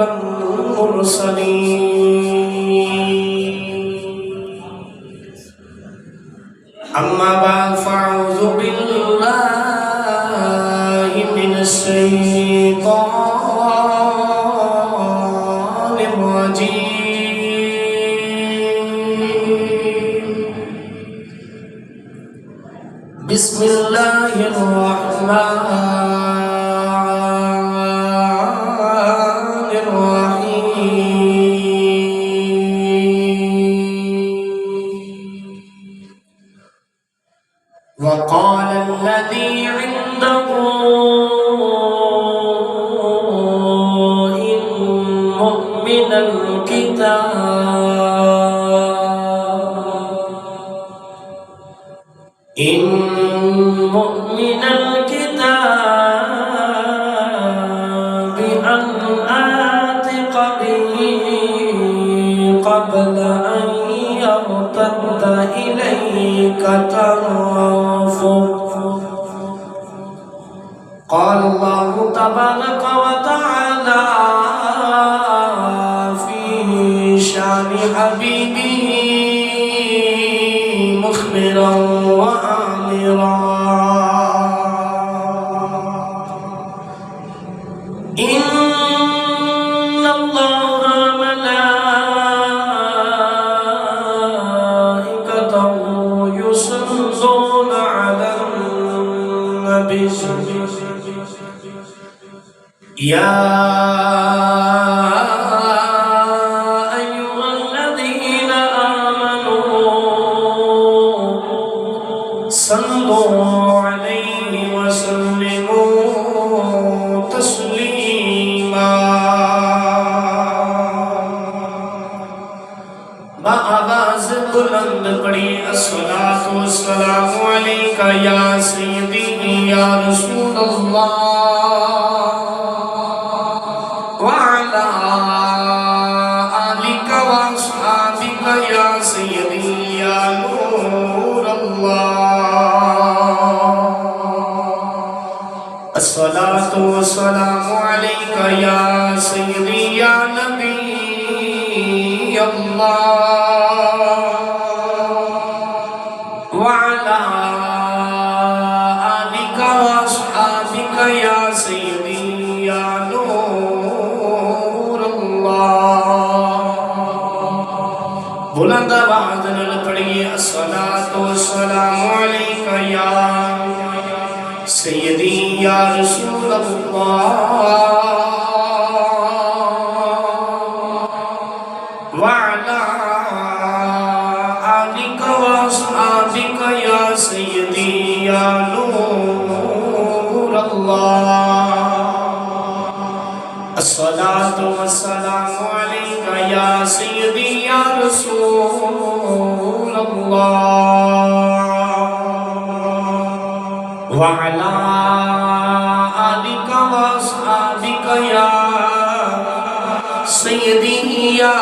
والمرسلين أما بعد فأعوذ بالله من الشيطان الرجيم بسم الله الرحمن الرحيم وقال الذي عنده علم من الكتاب أن آتق به قبل أن يرتد إليك طرفك قال الله تبارك وتعالى في شان حبيبه مخبرا وآمرا إن الله ملائكته يصلون على النبي يا أيها الذين آمنوا صلوا عليه وسلموا تسليما بآواز بلند پڑھی الصلاة والسلام علیکہ یا سیدی یا رسول اللہ وعلى آلك وأصحابك يا سيدي يا نور الله الصلاة والسلام عليك يا سيدي يا نبي الله وعلى آلك وأصحابك يا سيدي يا نور بلند آواز نال پڑھیے الصلاۃ والسلام علیک یا سیدی یا رسول اللہ وعلی آلک واصحابک یا سیدی یا نور اللہ الصلاة والسلام عليك يا سيدي يا رسول الله وعلى آلك وأصحابك يا سيدي يا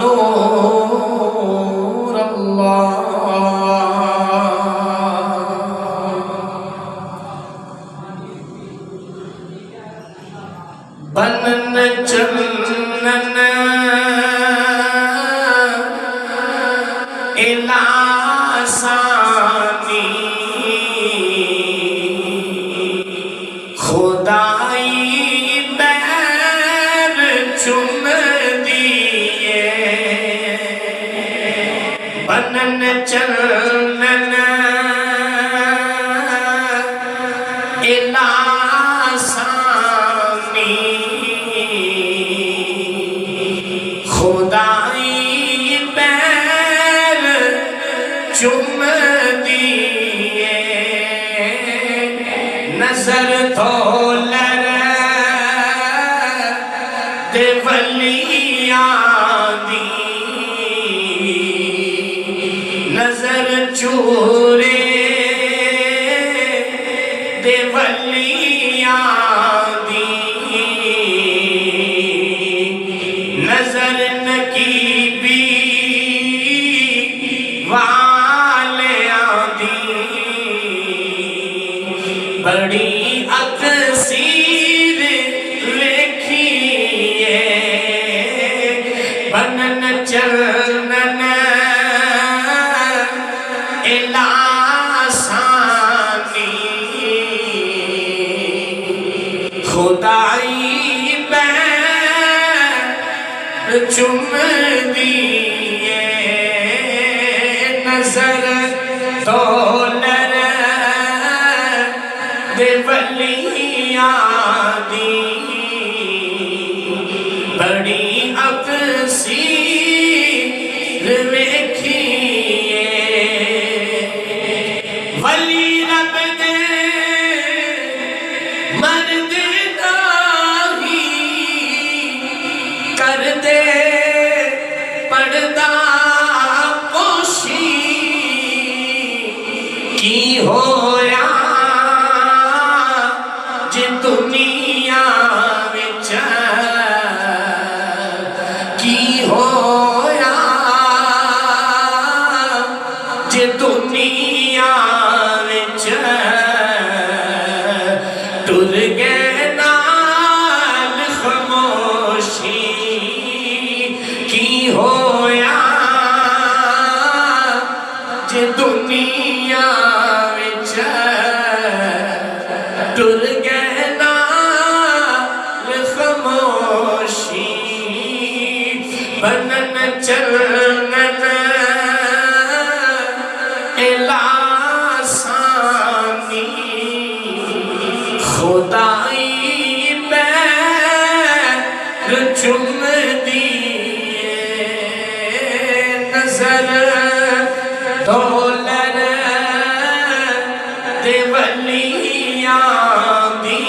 نور الله بنن چنن الاسانی خدائی بیر چم دیے بنن چنن الاسانی خدائی بیر چم دیے نظر تو لر دے ولیاں دی نظر چورے دے ولیاں دی نظر نقیبی والیاں دی بڑی اکثیر ویکھیے چلن الاسانی خدائی بین چم دیئے نظر دولر دے ولیاں دی بڑی اکسیر ویکھیے ولی رب دے مرد ناہی کر دے پردہ پوشی کی ہویا جے دنیا وچ کی ہویا جے دنیا وچ ٹر گئے نال خاموشی کی ہویا جے دنیا وچ ٹر گئے نال خاموشی بنن چلن الاسانی خدائی پیر چم دیئے نظر دولر دے ولیاں دی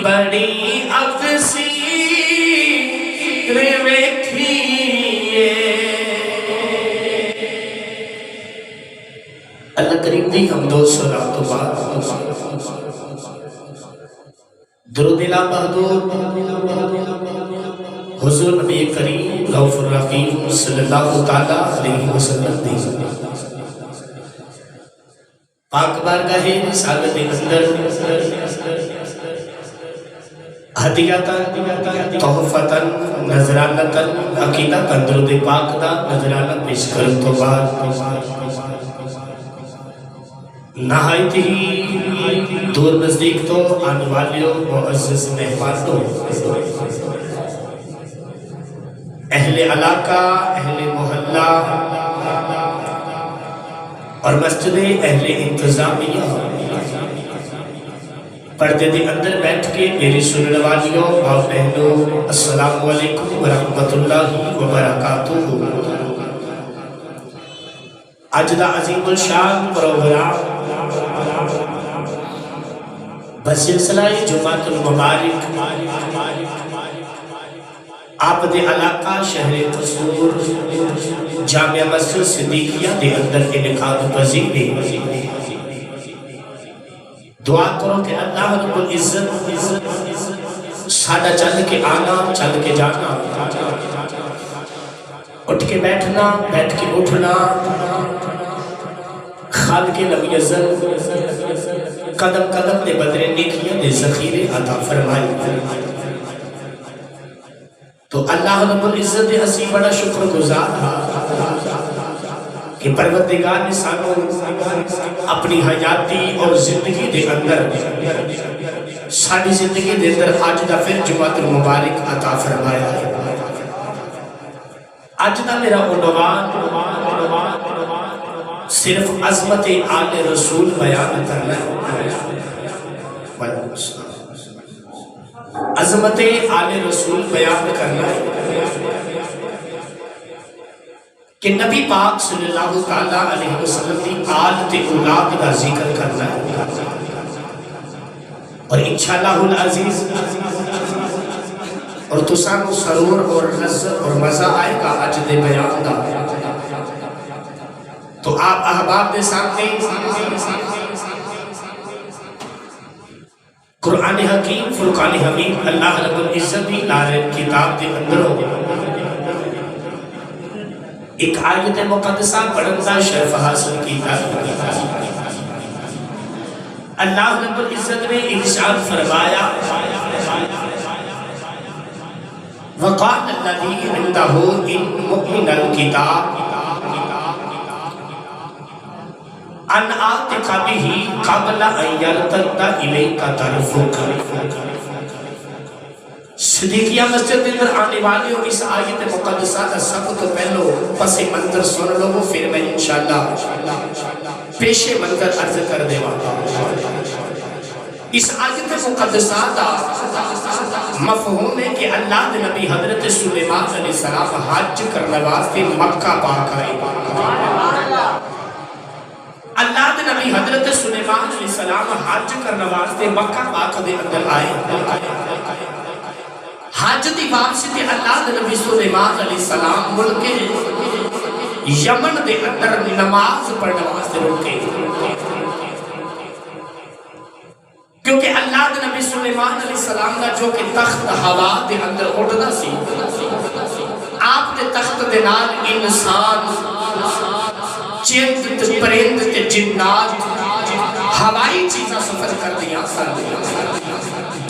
بڑی اکسیر ویکھیے اللہ کریم دی حمد و صلوات و بعد درود لا محدود حضور نبی کریم رؤوف الرحیم صلی اللہ تعالیٰ علیہ وسلم دی پاک بارگاہ رسالت اندر ہدیتاً تحفتاً نظرانتاً عقیدہ درود پاک دا نظرانہ پیش کرن تو بعد نہایت ہی دور نزدیک تو آنے والیوں معزز مہمانوں اہل علاقہ اہل محلہ اور مسجد اہل انتظامیہ پردے دے اندر بیٹھ کے میری سننے والیوں اور بہنوں السلام علیکم ورحمۃ اللہ وبرکاتہ آج دا عظیم الشان پروگرام بسلسلہ جمعۃ المبارک آپ دے علاقہ شہر قصور جامعہ مسجد صدیقیہ دے اندر انعقاد پذیر ہے دعا کرو کہ اللہ رب العزت سادہ چل کے آنا چل کے جانا اٹھ کے بیٹھنا بیٹھ کے اٹھنا خالق لم یزل قدم قدم دے بدرے نیکیاں دے ذخیرے عطا فرمائی تو اللہ رب العزت اسی بڑا شکر گزار کہ پروردگار نے سانو اپنی حیاتی اور زندگی دے اندر ساری زندگی دے اندر آج دا پھر جمعۃ المبارک عطا فرمایا ہے آج دا میرا عنوان صرف عظمت آل رسول بیان کرنا ہے عظمت آل رسول بیان کرنا ہے کہ نبی پاک صلی اللہ تعالیٰ علیہ وسلم دی آل تے اولاد کا ذکر کرنا ہے اور انشاءاللہ العزیز اور تسانو سرور اور لذت اور مزہ آئے گا آج دے بیان دا تو آپ احباب دے سامنے قرآن حکیم فرقان حمید اللہ رب العزت بھی لارے کتاب دے اندر ہو گیا ایک آیت مقدسہ پڑھندا شرف حاصل کیتا اللہ رب العزت نے ارشاد فرمایا وقال الذی عنده علم من الکتاب ان آتک به قبل ان یرتد الیک طرفک۔ صدیقیہ مسجد کے اندر آنے والے ہو اس آیت مقدسہ کا سب تو پہلو پس منظر سن لو، پھر میں انشاءاللہ پیش منظر عرض کر دے والا۔ اس آیت مقدسہ کا مفہوم ہے کہ اللہ دے نبی حضرت سلیمان علیہ السلام حج کرنے واسطے مکہ پاک آئے۔ اللہ دے نبی حضرت سلیمان علیہ السلام حج کرنے واسطے مکہ پاک دے اندر آئے۔ حج دی واپسی تے اللہ دے نبی سلیمان علیہ السلام ملک یمن دے اندر نماز پڑھنے واسطے رکے، کیونکہ اللہ دے نبی سلیمان علیہ السلام کا جو کہ تخت ہوا دے اندر اٹھدا سی، آپ دے تخت دے نال انسان، چند پرند تے جنات، ہوائی چیزاں سفر کر دیا سن۔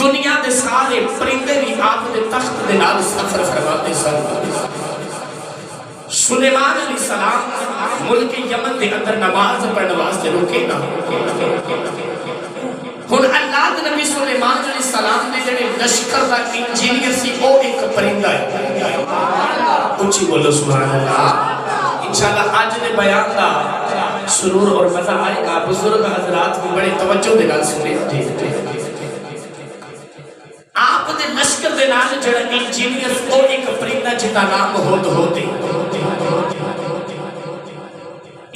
دنیا دے سارے پرندے بھی آپ دے تخت دے نال سفر فرماتے سن۔ سلیمان علیہ السلام ملک یمن دے اندر نماز پڑھنے واسطے رکے نا۔ ہن اللہ دے نبی سلیمان علیہ السلام نے جڑے لشکر دا انجینئر سی او ایک پرندہ ہے۔ اونچی بولو سبحان اللہ۔ انشاءاللہ آج دے بیان دا سرور اور مزہ آئے گا۔ بزرگ حضرات بھی بڑے توجہ دے نال سنے۔ آپ دے لشکر دے نال جڑا انجینئر او ایک پرندہ جدا نام ہود ہوتے۔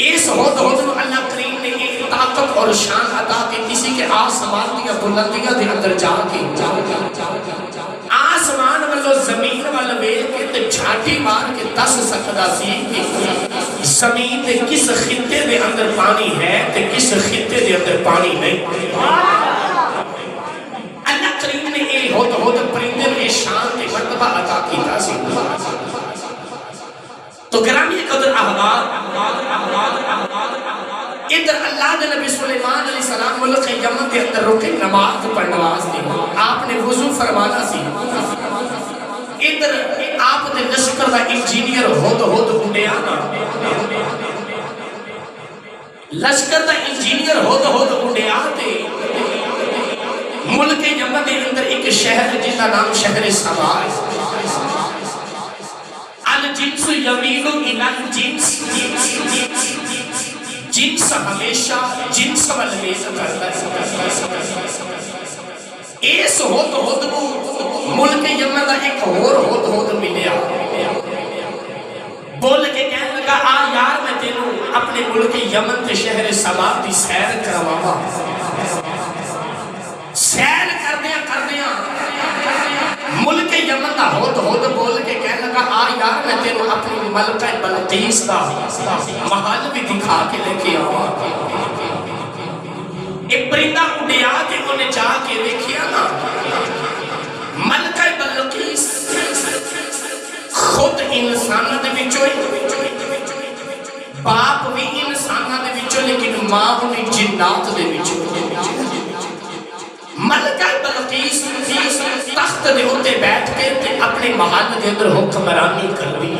اس ہود ہود نو اللہ کریم نے ایک طاقت اور شان عطا کی، کسی کے آسمان دیا بلندیاں دے اندر جا کے آسمان والو زمین والو ویل کے تے جھاٹی مار کے دس سکدا سی کہ زمین دے کس خطے دے اندر پانی ہے تے کس خطے دے اندر پانی نہیں۔ اللہ کریم نے ایک ہود ہود پرندے میں شان تے مرتبہ عطا کیتا سی۔ تو گرامی قدر احباب، ادھر اللہ دے نبی سلیمان علیہ السلام ملک یمن دے اندر رکے نماز پڑھنے واسطے، آپ نے وضو فرمانا سی۔ ادھر آپ دے لشکر دا انجینئر ہود ہود اڈیا نا، لشکر دا انجینئر ہود ہود اڈیا تے ملک یمن دے اندر ایک شہر جس کا نام شہر سبا ہے۔ الجنس یمین الی الجنس، جنس ہمیشہ جنس والمیز کرتا ہے۔ اس ہود ہود کو ملک یمن دا ایک اور ہود ہود ملیا، بول کے کہنے لگا آ یار میں تینوں اپنے ملک یمن تے شہر سبا دی سیر کرواواں۔ سیر کردیاں ملک یمن دا ہود ہود بول کے کہنے لگا آ یار میں تینوں اپنی ملکہ بلقیس دا محل بھی دکھا کے لے کے آواں۔ ایک پرندہ اڈیا تے انہیں جا کے دیکھیا نا، ملکہ بلقیس خود انسانہ دے بچوں، باپ بھی انسانہ دے بچوں، لیکن ماں انہیں جنات دے بچوں۔ ملکہ بلقیس تخت دے ہوتے بیٹھ کے اپنے محل دے اندر حکمرانی کر دی۔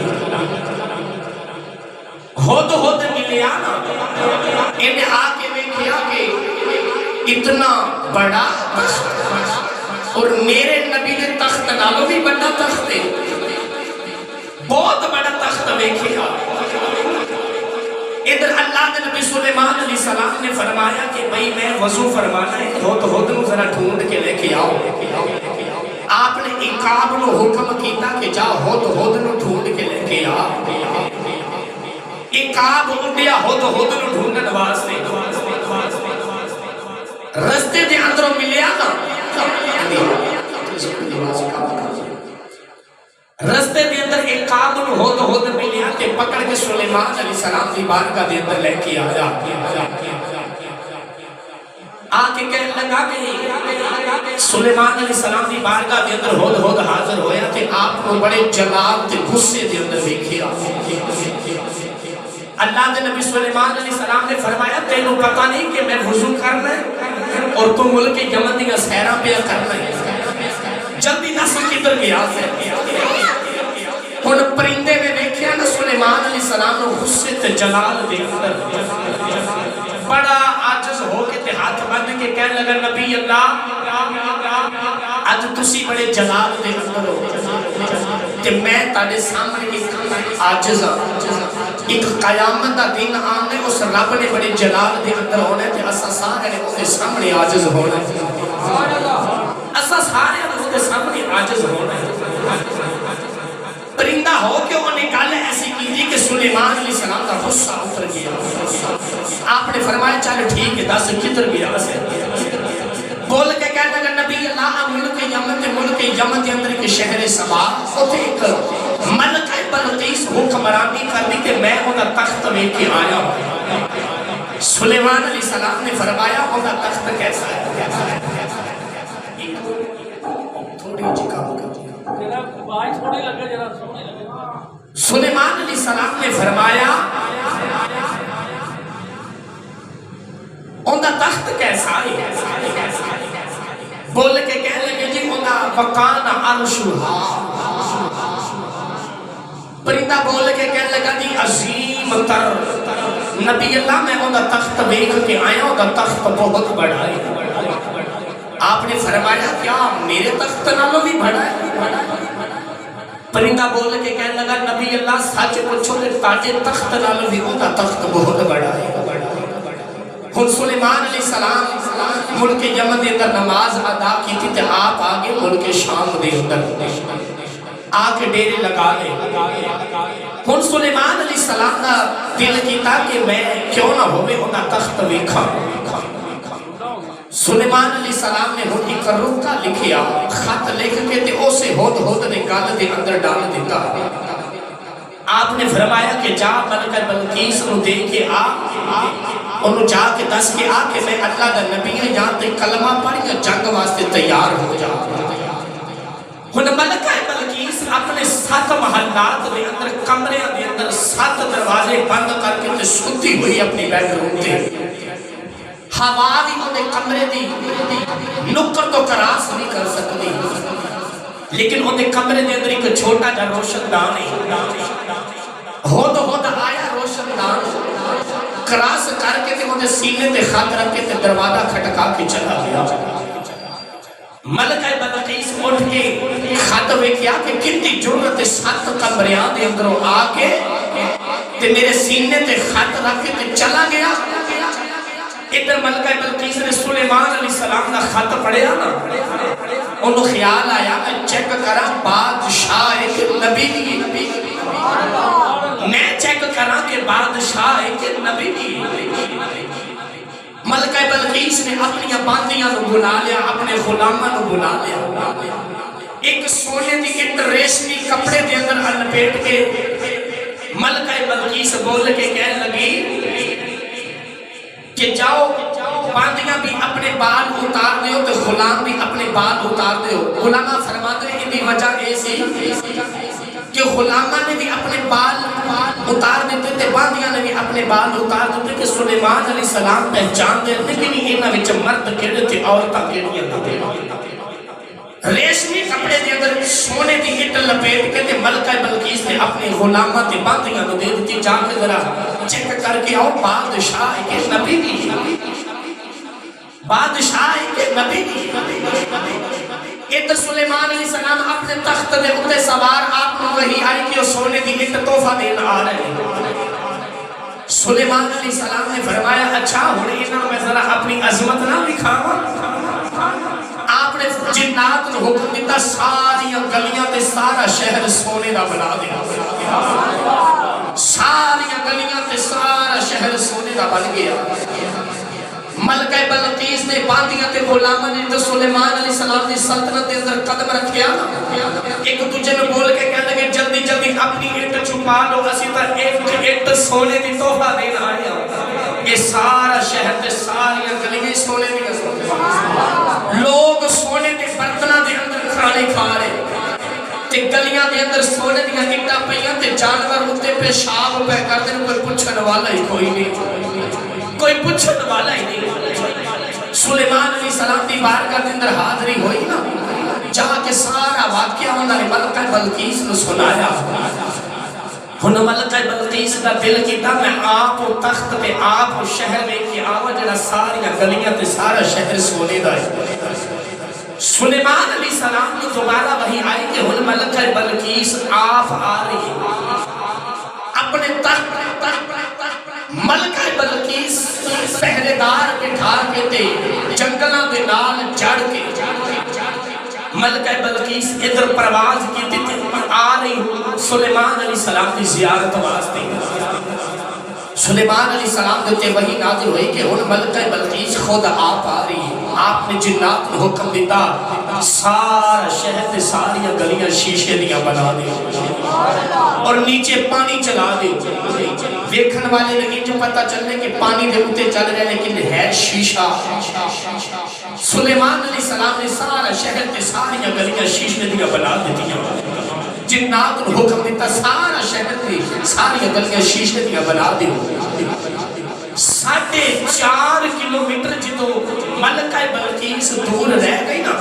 ہود ہود ملیا نا، انہیں آ کے دیکھیا کہ اتنا بڑا تخت اور میرے نبی نے تخت نالوں بھی بڑا تخت ہے، بہت بڑا تخت دیکھیا۔ ادھر اللہ دے نبی سلیمان علیہ السلام نے فرمایا کہ بھئی میں وضو فرمانا ہے، ہود ہود نو ذرا ڈھونڈ کے لے کے آؤ۔ آپ نے عقاب نو حکم کیتا کہ جا ہود ہود نو ڈھونڈ کے لے کے آ۔ عقاب اڈیا ہود ہود نو ڈھونڈن واسطے، رستے دے اندروں ملیا نا، رستے دے اندر عقاب نو ہود ہود ملیا تے پکڑ کے سلیمان علیہ السلام دی بارگاہ دے اندر لے کے آیا۔ آ کے کہنے لگا کہ سلیمان علیہ السلام دی بارگاہ دے اندر ہود ہود حاضر ہویا تے آپ کو بڑے جلال تے غصے دے اندر دیکھیا۔ اللہ دے نبی سلیمان علیہ السلام نے فرمایا تینوں پتہ نہیں کہ میں وضو کرنا ہے اور تو ملک یمن دیا سیرہ پہ کرنا ہے، جلدی نہ سے کدھر گیا سے ہن پرندے نے دیکھیا نا سلیمان علیہ السلام نو غصے تے جلال دے اندر بڑا عاجز ہو کے تے ہاتھ بن کے کہنے لگا نبی اللہ اج تسی بڑے جلال دے اندر ہو تے میں تاڈے سامنے ایک عاجز ہاں ایک قیامت دا دن آنے اس رب نے بڑے جلال دے اندر ہونا ہے تے اسا سارے نے اس دے سامنے عاجز ہونا ہے اسا سارے نے اس دے سامنے عاجز ہونا ہے پرندہ ہو کے انہیں گل ایسی کی تھی کہ سلیمان علیہ السلام کا غصہ اتر گیا آپ نے فرمایا چل ٹھیک ہے دس کدھر گیا ویسے بول کے کہنے لگا نبی اللہ ملک یمن کے اندر ایک شہر سبا اوتھے ایک ملکہ بلقیس حکمرانی کرنی تے میں انہاں تخت لے کے آیا ہوں سلیمان علیہ السلام نے فرمایا انہاں تخت کیسا ہے تھوڑی جی کام کر سلیمان علیہ السلام نے فرمایا انہاں تخت کیسا ہے بول کے کہنے لگے جی انہاں وقان عرشہا پرندہ بول کے کہنے لگا جی عظیم تر نبی اللہ میں انہاں تخت دیکھ کے آیا انہاں تخت بہت بڑا ہے آپ نے فرمایا کیا میرے تخت نالوں بھی بڑا ہے پرندہ بول کے کہنے لگا نبی اللہ سچ پوچھو کہ تاجے تخت نالوں بھی انہاں تخت بہت بڑا ہے ہن سلیمان علیہ السلام ملک یمن دے اندر نماز ادا کی تھی تے آپ آگے ملک شام دے اندر آکے ڈیرے لگا لے ہن سلیمان علیہ السلام دا دل کیتا کہ میں کیوں نہ ہوئے انہاں تخت ویکھاں سلیمان علیہ السلام نے ہن ایک رکا لکھیا خط لکھ کے تے اسے ہود نے گل دے اندر ڈال دیتا آپ نے فرمایا کہ جا ملکہ بلقیس نو دے کے آ انہوں جا کے دس کے آ کہ میں اللہ دا نبی ہے یہاں تے کلمہ پڑھ یا جنگ واسطے تیار ہو جا ہن ملکہ بلقیس اپنے 7 محلات دے اندر کمرے دے اندر 7 دروازے بند کر کے تے ستی ہوئی اپنی بیڈ روم تے ہوا بھی انہیں کمرے دی نکر تو کراس نہیں کر سکتی لیکن انہیں کمرے دے اندر ایک چھوٹا جا روشن دان ہود آیا روشن دان کراس کر کے تے انہیں سینے تے خط رکھ کے تے دروازہ کھٹکا کے چلا گیا ملکہ بلقیس اٹھ کے خط ویکھیا کہ کتنی جرت 7 کمریاں دے اندروں آ کے تے میرے سینے تے خط رکھ کے تے چلا گیا ادھر ملکہ بلقیس نے سلیمان علیہ السلام کا خط پڑھیا نا انہوں خیال آیا میں چیک کرا بادشاہ ایک نبی بھی میں چیک کرا کہ بادشاہ ایک نبی بھی ملکہ بلقیس نے اپنی باندیاں نو بلا لیا اپنے غلاماں نو بلا لیا ایک سونے دی ایک ریشمی کپڑے دے اندر لپیٹ کے ملکہ بلقیس بول کے کہنے لگی کہ جاؤ باندیاں بھی اپنے بال اتار دیو تو غلام بھی اپنے بال اتار دیو غلامہ فرماتے ہیں کہ وجہ ایسی کہ غلامہ نے بھی اپنے بال اتار دیتے تھے باندیاں نے بھی اپنے بال اتار دیتے کہ سلیمان علیہ السلام پہچان دے لیکن انہاں وچ مرد کیڑے تے عورتاں کیڑیاں تے ریشمی کپڑے دے اندر سونے دی اٹ لپیٹ کے تے ملکہ بلقیس نے اپنے غلاماں تے باندیاں نو دے دتی جا کے ذرا چیک کر کے آؤ بادشاہ کے نبی بھی بادشاہ کے نبی بھی ادھر سلیمان علیہ السلام اپنے تخت دے اوپر سوار آپ کو وہی آئی کہ وہ سونے دی اٹ تحفہ دینا آ رہے ہیں سلیمان علیہ السلام نے فرمایا اچھا ہونے انہاں میں ذرا اپنی عظمت نہ دکھاواں آپ نے جنات کو حکم دیتا ساری گلیاں تے سارا شہر سونے دا بنا دیا ساری گلیاں تے سارا شہر سونے دا بن گیا ملکہ بلقیس نے باندیاں تے غلاماں نے سلیمان علیہ السلام دی سلطنت دے اندر قدم رکھیا ایک دوجے نے بول کے کہنے لگے جلدی جلدی اپنی اٹ چھپا لو اسی تا ایک اٹ سونے دی تحفہ دینا آیا یہ سارا شہر تے ساری گلیاں سونے دی لوگ سونے دے برتناں دے اندر کھانے کھا رہے تے گلیاں دے اندر سونے دیاں اٹاں پئیاں تے جانور اُتے پیشاب پہ کردے کوئی پوچھن والا ہی کوئی نہیں کوئی پوچھن والا ہی نہیں سلیمان علیہ السلام دی بارگاہ دے اندر حاضری ہوئی نا جا کے سارا واقعہ انہوں نے ملکہ بلقیس نے سنایا. انہوں ملکہ بلقیس کا دل کیتا میں آپ و تخت پہ آپ و شہر میں کی آواز جڑا ساری گلیاں تے سارا شہر سونے دا ہے. سلیمان علیہ السلام نے دوبارہ وہی آئی کہ ہن ملکہ بلقیس آپ آ رہی ہے اپنے تخت. ملکہ بلقیس پہرے دار بٹھا کے تے جنگلاں دے نال چڑھ کے ملکہ بلقیس ادھر پرواز کی تھی آ رہی ہوں سلیمان علیہ السلام کی زیارت واسطے. سلیمان علیہ السلام دیتے وہی نازل ہوئی کہ ہن ملکہ بلقیس خود آپ آ رہی ہے. آپ نے جنات کو حکم دیتا سارا شہر تے ساری گلیاں شیشے دیا بنا دے اور نیچے پانی چلا دے. دیکھن والے نے انج پتہ چلنے کہ پانی دے اوتے چل رہے لیکن ہے شیشہ. سلیمان علیہ السلام نے سارا شہر تے ساری گلیاں شیشے دیا بنا دیتی. جنات کو حکم دیتا سارا شہر تے ساری گلیاں شیشے دیا بنا دے. 4.5 کلومیٹر جدو ملکہ بلقیس دور رہ گئی نا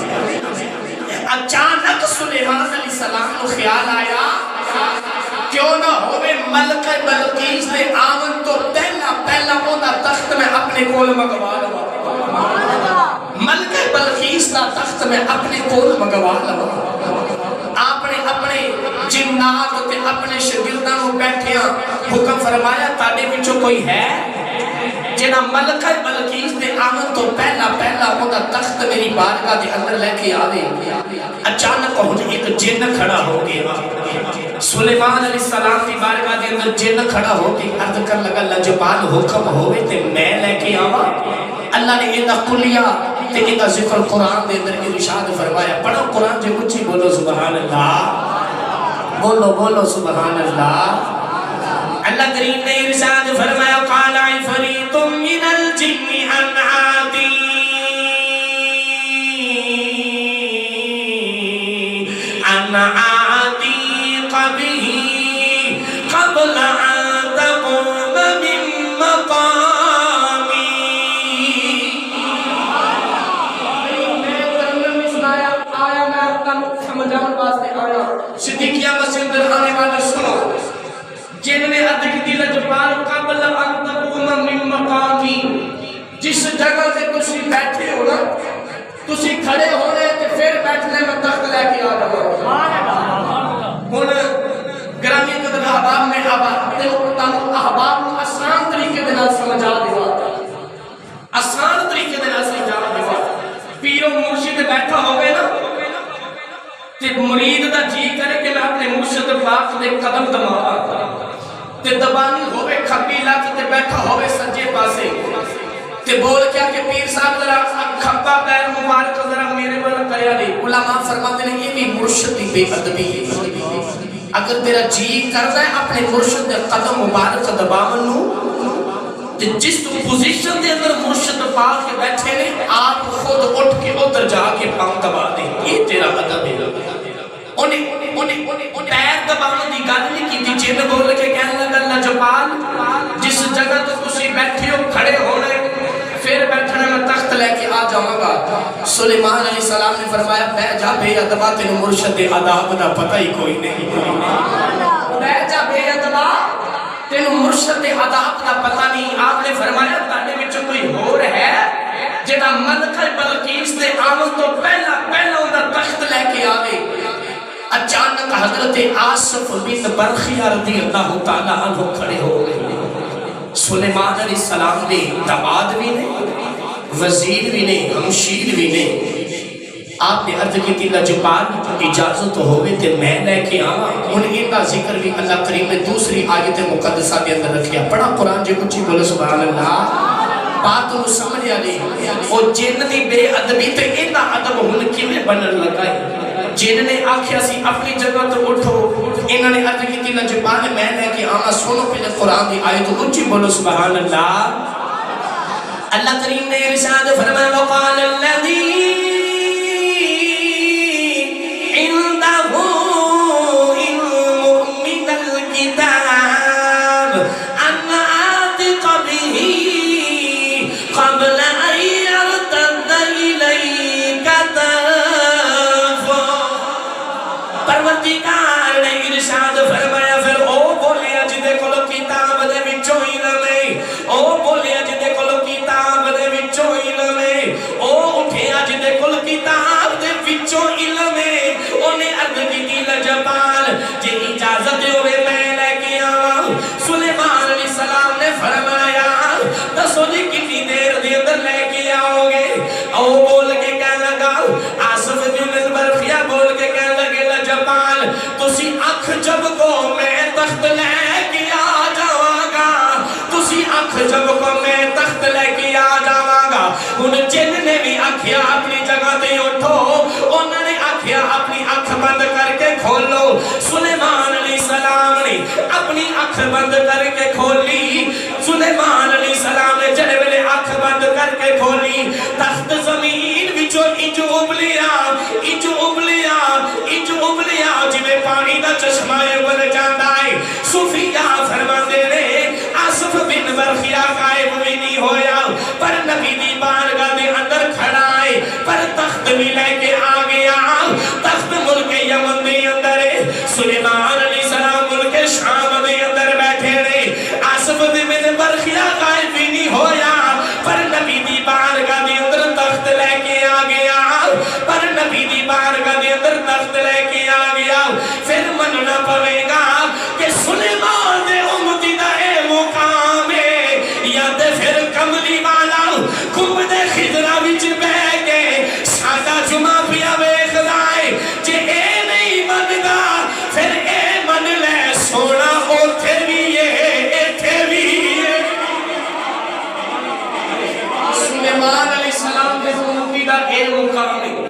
اچانک سلیمان علیہ السلام کو خیال آیا کیوں نہ ہوئے ملکہ بلقیس نے آمن تو پہلا ہونا تخت میں اپنے کول مگوا لوا. ملکہ بلقیس کا تخت میں اپنے کول مگوا لوا. آپ نے اپنے جنات تے اپنے شاگرداں کو بیٹھیا حکم فرمایا تاڑے وچوں کوئی ہے جنہاں ملکہ بلقیس نے آمن تو پہلا ہوتا تخت میری بارگاہ دے اندر لے کے آوے. اچانک ایک جن کھڑا ہو گیا. سلیمان علیہ السلام کی بارگاہ دے اندر جن کھڑا ہو کے عرض کر لگا لجپال حکم ہوئے تے میں لے کے آوا. اللہ نے انہا کلیا تے انہا ذکر قرآن دے اندر ارشاد فرمایا. پڑھو قرآن جو کچھ بولو سبحان اللہ. بولو سبحان اللہ. اللہ کریم نے ارشاد فرمایا قال عفریت من الجن ان آتی قبه قبل ان تقوم من مقامی. میں ترنم میں سنایا آیا میں آپ کا سمجھان واسطے آیا. صدیقیہ مسجد درخانے والے سنو جن نے عرض کی لجپال قبل ان تقوم من مقامی. جس جگہ سے تسی بیٹھے ہو نا تسی کھڑے ہو رہے تھے پھر بیٹھنے میں تخت لے کے آ رہا ہوں. گرامی قدر احباب میں احباب کو آسان طریقے دے نال سمجھا دیوا. آسان طریقے دے نال سمجھا دیوا. پیرو مرشد بیٹھا ہوئے نا تے مرید دا جی کرے کہ میں اپنے مرشد پاک دے قدم دماغا تے دبانی ہوئے کھپی لات تے بیٹھا ہوئے سجے پاسے تے بول کیا کہ پیر صاحب ذرا کھپا پیر مبارک ذرا میرے بنا کریا دی. علماء فرماتے ہیں یہ بھی مرشد کی بے ادبی ہے. اگر تیرا جی کرتا ہے اپنے مرشد دے قدم مبارک دباون نو تے جس پوزیشن دے اندر مرشد پاک کے بیٹھے نے آپ خود اٹھ کے ادھر جا کے پاؤں دبا دے. یہ تیرا ادب ہے. انہیں پیر دباؤں دی گل نہیں کی تھی. جن بول کے کہنے لگا لجپال جس جگہ تو تسی بیٹھے ہو کھڑے ہونے پھر بیٹھنے میں تخت لے کے آ جاؤں گا. سلیمان علیہ السلام نے فرمایا بے جا بے ادبا تینو مرشد عذاب دا پتہ ہی کوئی نہیں. بے جا بے ادبا تینو مرشد عذاب دا پتہ نہیں. آپ نے فرمایا تانے وچ کوئی اور ہے جڑا ملکہ بلقیس دے آمن تو پہلا اندا تخت لے کے آوے. اچانک حضرت آصف بن برخیہ رضی اللہ تعالیٰ عنہ کھڑے ہو گئے. سلیمان علیہ السلام نے داماد بھی نے وزیر بھی نے ہمشیر بھی نے. آپ نے عرض کی تھی لجپال اجازت ہوئے تے میں لے کے آواں. ان کا ذکر بھی اللہ کریم نے دوسری آیت مقدسہ کے اندر رکھیا. پڑھا قرآن جو کچھ بولے سبحان اللہ. بات انہوں سمجھ آ دی اور جن دی بے ادبی تے انہا ادب ہن کیویں بنن لگائی. جن نے آکھیا سی اپنی جگہ تو اٹھو انہوں نے عرض کی تھی لجپال میں لے کے آواں. سنو پہلے قرآن دی آیت اونچی بولو سبحان اللہ. اللہ کریم نے ارشاد فرمایا وقال الذی عنده علم من الكتاب ان آتق به قبل ان يرتد إليك طرفه لجپال جی اجازت ہوئے میں لے کے آؤں سلیمان علیہ السلام نے فرمایا دسو جی کتنی دیر دے اندر لے کے آؤ گے او بول کے کہنے لگا آصف بن برخیہ بول کے کہنے لگے لجپال تسی اکھ جب کو میں تخت لے کے آ جاؤں گا تسی اکھ جب کو میں تخت لے کے آ جاؤں گا ان جن نے بھی آکھیا اپنی جگہ تے اٹھو انہوں نے آکھیا اپنی اکھ بند کر کے کھولو سلیمان علیہ السلام نے اپنی اکھ بند کر کے کھولی سلیمان علیہ السلام نے جڑے ویلے اکھ بند کر کے کھولی تخت زمین وچوں انج ابلیا جویں پانی دا چشمہ ابل جاندا ہے صوفیہ فرماندے نے آصف بن برخیہ غائب بھی نہیں ہویا پر نبی دی بارگاہ دے اندر کھڑا ہے پر تخت بھی لے کے آ گیا تخت ملک یمن دے اندر ہے سلیمان علیہ السلام ملک شام دے اندر بیٹھے رہے آصف بن برخیہ غائب بھی نہیں ہویا پر نبی دی بارگاہ دے اندر تخت لے کے آ گیا پر نبی دی بارگاہ دے اندر تخت لے کے آ گیا پھر مننا پڑے گا کہ سلیمان دے امتی دا اے مقام ہے یا تے پھر کملی والا کمبد خضرہ وچ بہ کے سادہ جمعہ پیا ویکھ دائے جے اے نہیں منگا پھر اے من لے سونا اوتھے بھی ایتھے بھی سلیمان علیہ السلام دے امتی دا اے مقام ہے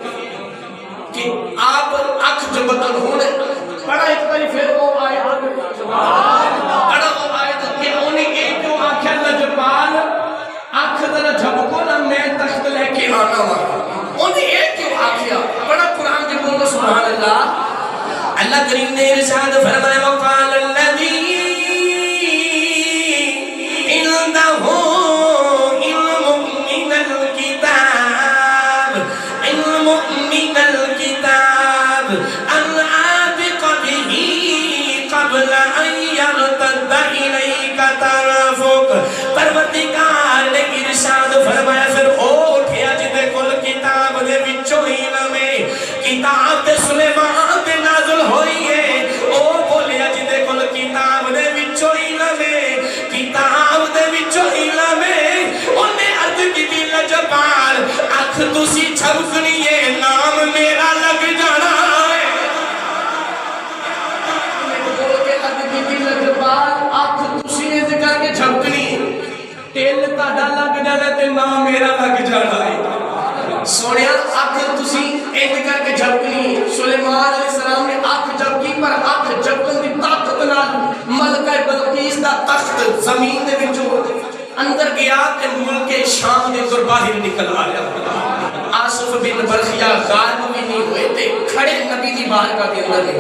کہ آپ اکھ جو بدل ہونے پڑھا ایک باری پھر وہ آئے پڑھا وہ آئے کہ انہیں ایک جو آنکھیں لجپال آنکھ ذرا جھپکو نا میں تخت لے کے آنا ہوا انہیں ایک کیوں آنکھیں پڑھا قرآن کے بولو سبحان اللہ اللہ کریم نے ارشاد فرمائے وقال الذی عندہ علم من الکتاب علم من الکتاب ان آتق به قبل ان یرتد الیک طرفک پروردگار نے ارشاد فرمایا پھر اٹھیا جدے کل کتاب دے وچوں علم کتاب تے سلیمان تے نازل ہوئی ہے او بولیا جدے کل کتاب دے وچوں علم کتاب دے وچوں علم انہیں عرض کی لجپال اکھ تسی چھپکنی ہے نام میرا لگ جانا ہے بول کے عرض کی لجپال اکھ تسی نے ذکر کے چھپکنی تیل تاڑا لگ جانا تے نام میرا لگ جانا ہے سونیا اکھ تسی ایک کر کے جھپکنی سلیمان علیہ السلام نے اکھ جھپکی پر اکھ جھپکن دی طاقت نال ملکہ بلقیس دا تخت زمین دے وچوں اندر گیا تے ملک شام دے اندر باہر نکل آیا آصف بن برخیہ غائب بھی نہیں ہوئے تے کھڑے نبی دی بارگاہ دے اندر